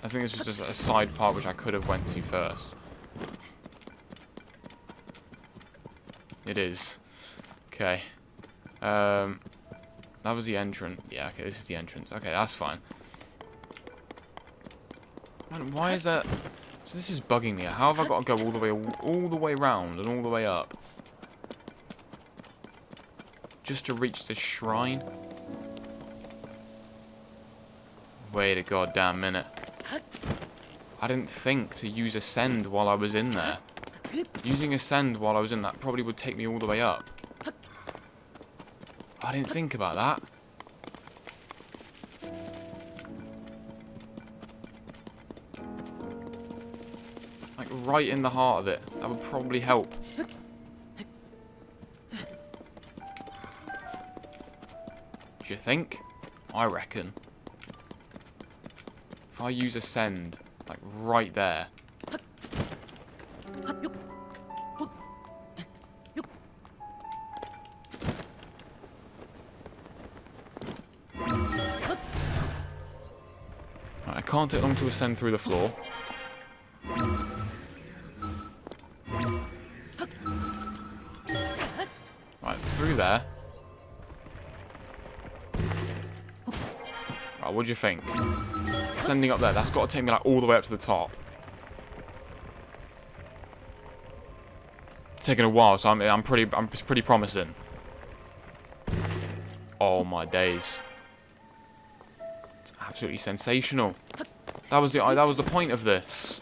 I think this was just a side part which I could have went to first. It is. Okay. That was the entrance. Yeah, okay, this is the entrance. Okay, that's fine. Man, why is that... So this is bugging me. How have I got to go all the way around and all the way up? Just to reach this shrine? Wait a goddamn minute. I didn't think to use Ascend while I was in there. Using Ascend while I was in that probably would take me all the way up. I didn't think about that. Like right in the heart of it. That would probably help. Do you think? I reckon. If I use Ascend, like right there. Right, I can't take long to ascend through the floor. Right, through there. Right, what do you think? Ascending up there, that's got to take me like all the way up to the top. It's taking a while, so I'm pretty promising. Oh my days. It's absolutely sensational. That was the point of this.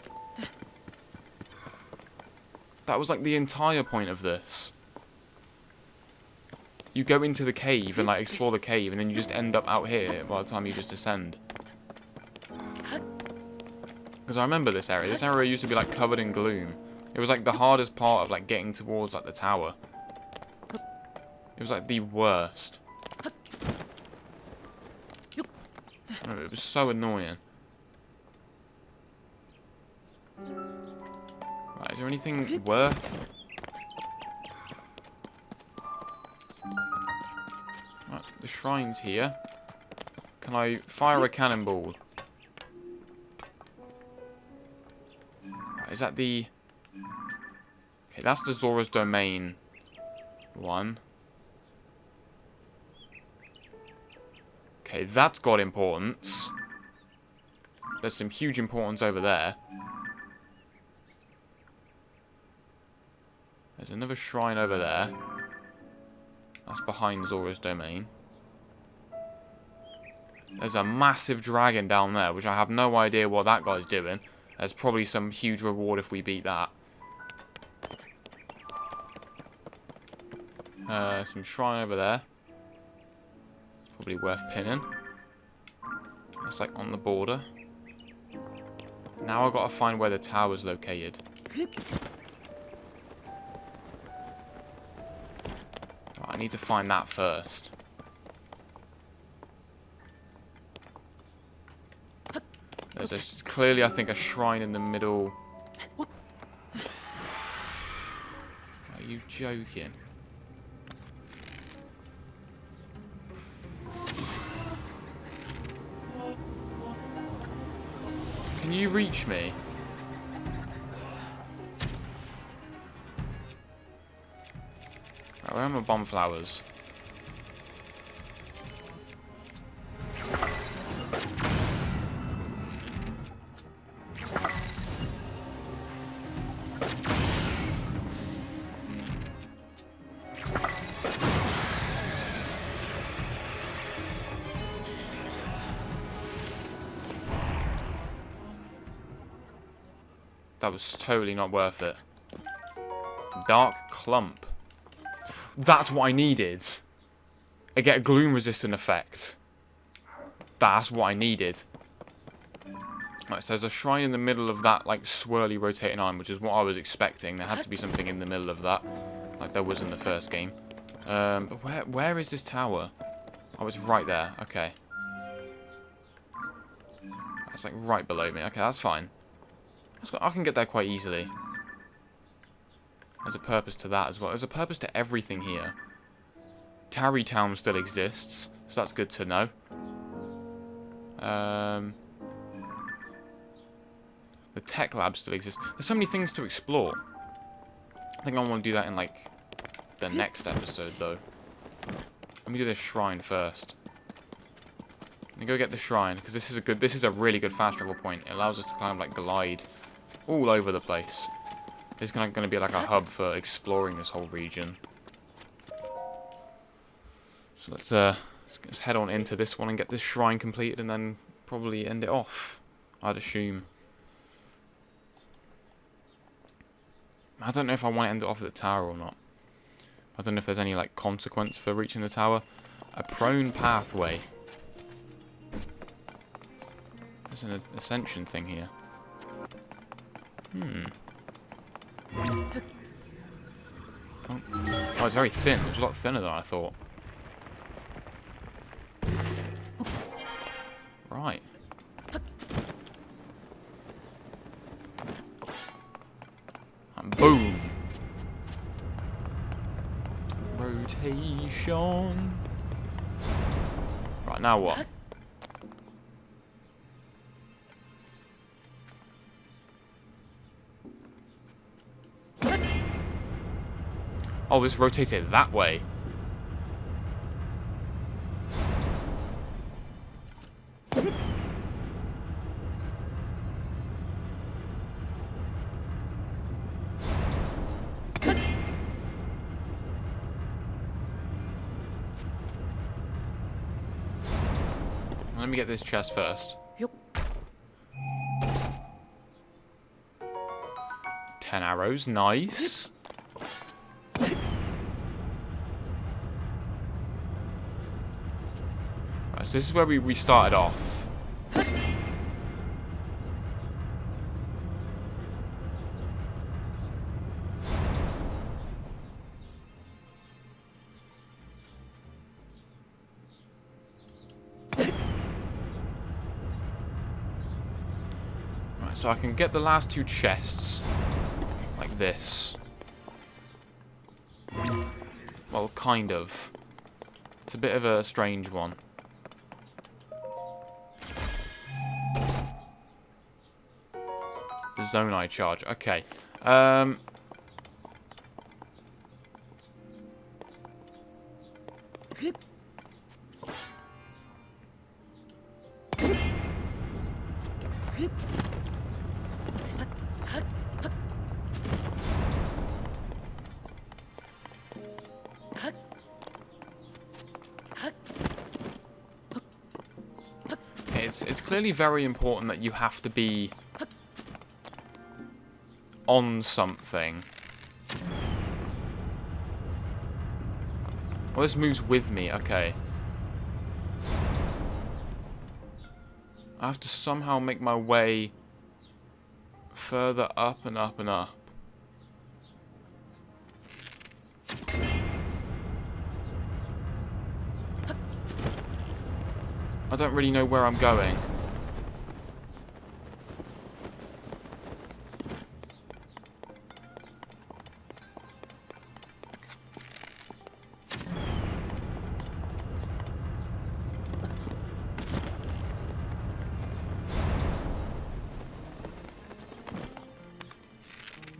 That was like the entire point of this. You go into the cave and like explore the cave, and then you just end up out here by the time you just ascend. Because I remember this area. This area used to be like covered in gloom. It was like the hardest part of like getting towards like the tower. It was like the worst. Oh, it was so annoying. Right, is there anything worth? Right, the shrine's here. Can I fire a cannonball? Right, is that the... Okay, that's the Zora's Domain one. Okay, that's got importance. There's some huge importance over there. There's another shrine over there. That's behind Zora's Domain. There's a massive dragon down there, which I have no idea what that guy's doing. There's probably some huge reward if we beat that. Some shrine over there. It's probably worth pinning. That's like on the border. Now I've got to find where the tower's located. Right, I need to find that first. There's clearly, I think, a shrine in the middle. Are you joking? Can you reach me? Right, where are my bomb flowers? That was totally not worth it. Dark Clump. That's what I needed. I get a gloom resistant effect. That's what I needed. Right, so there's a shrine in the middle of that like swirly rotating arm, which is what I was expecting. There had to be something in the middle of that, like there was in the first game. But where is this tower? Oh, it's right there. Okay. That's like right below me. Okay, that's fine. I can get there quite easily. There's a purpose to that as well. There's a purpose to everything here. Tarry Town still exists, so that's good to know. The Tech Lab still exists. There's so many things to explore. I think I want to do that in, like, the next episode, though. Let me do this shrine first. And go get the shrine, because this is a really good fast travel point. It allows us to kind of like glide all over the place. This is going to be like a hub for exploring this whole region. So let's head on into this one and get this shrine completed, and then probably end it off, I'd assume. I don't know if I want to end it off at the tower or not. I don't know if there's any like consequence for reaching the tower. A prone pathway. There's an ascension thing here. Oh, it's very thin. It's a lot thinner than I thought. Right. And boom. Rotation. Right, now what? Oh, it's rotated that way. Let me get this chest first. Yep. 10 arrows, nice. Right, so this is where we started off. So I can get the last two chests like this. Well, kind of. It's a bit of a strange one. The zone eye charge. Okay. It's clearly very important that you have to be on something. Well, this moves with me, okay. I have to somehow make my way further up and up and up. I don't really know where I'm going.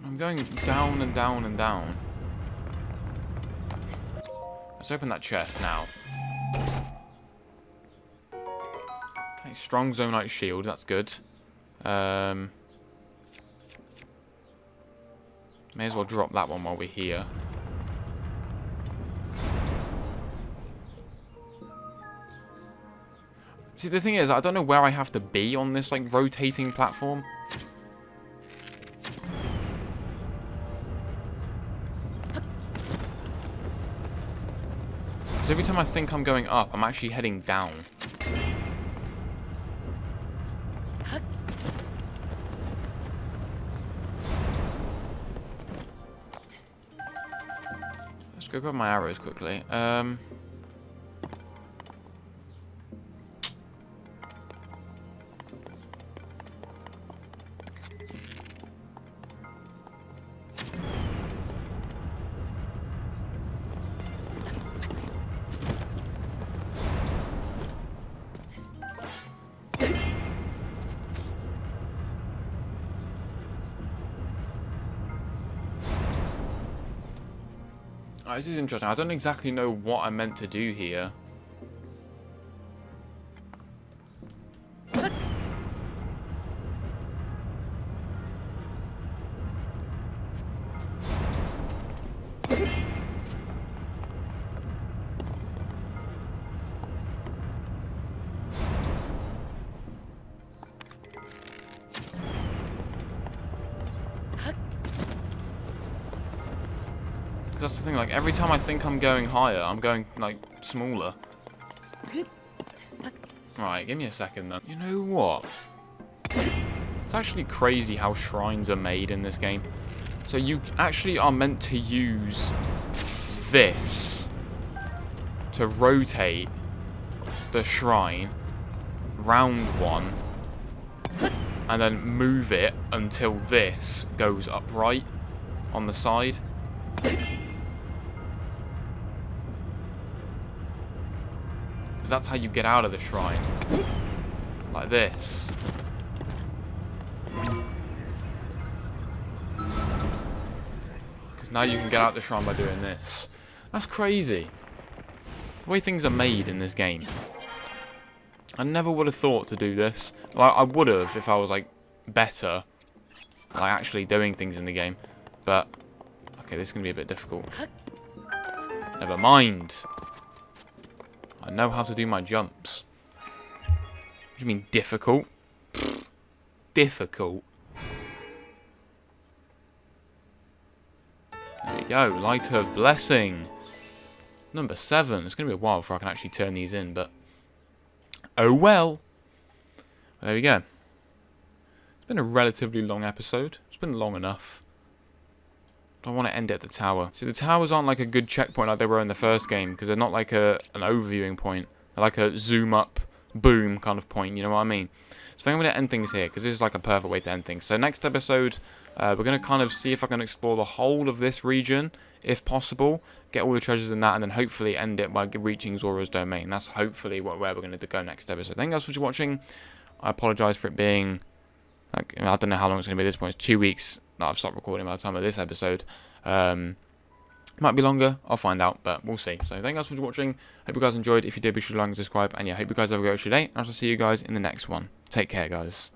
I'm going down and down and down. Let's open that chest now. Okay, strong zonite shield, that's good. May as well drop that one while we're here. See, the thing is, I don't know where I have to be on this, like, rotating platform. Because every time I think I'm going up, I'm actually heading down. Let's go grab my arrows quickly. This is interesting. I don't exactly know what I'm meant to do here. That's the thing, like, every time I think I'm going higher, I'm going, like, smaller. Right, give me a second then. You know what? It's actually crazy how shrines are made in this game. So you actually are meant to use this to rotate the shrine round one and then move it until this goes upright on the side. Because that's how you get out of the shrine. Like this. Because now you can get out the shrine by doing this. That's crazy. The way things are made in this game. I never would have thought to do this. Well, I would have if I was, like, better. Like, actually doing things in the game. But, okay, this is going to be a bit difficult. Never mind. I know how to do my jumps. What do you mean, difficult? Pfft, difficult. There we go. Light of Blessing. Number 7. It's going to be a while before I can actually turn these in, but... oh well. There we go. It's been a relatively long episode. It's been long enough. I want to end it at the tower. See, the towers aren't like a good checkpoint like they were in the first game, because they're not like an overviewing point. They're like a zoom up, boom kind of point, you know what I mean? So I think I'm going to end things here, because this is like a perfect way to end things. So next episode, we're going to kind of see if I can explore the whole of this region, if possible, get all the treasures in that, and then hopefully end it by reaching Zora's domain. That's hopefully where we're going to go next episode. Thank you guys for watching. I apologise for it being, like, I don't know how long it's going to be at this point. It's 2 weeks that I've stopped recording by the time of this episode. Might be longer, I'll find out, but we'll see. So thank you guys for watching. Hope you guys enjoyed. If you did, be sure to like and subscribe. And yeah, hope you guys have a great day. And I'll see you guys in the next one. Take care, guys.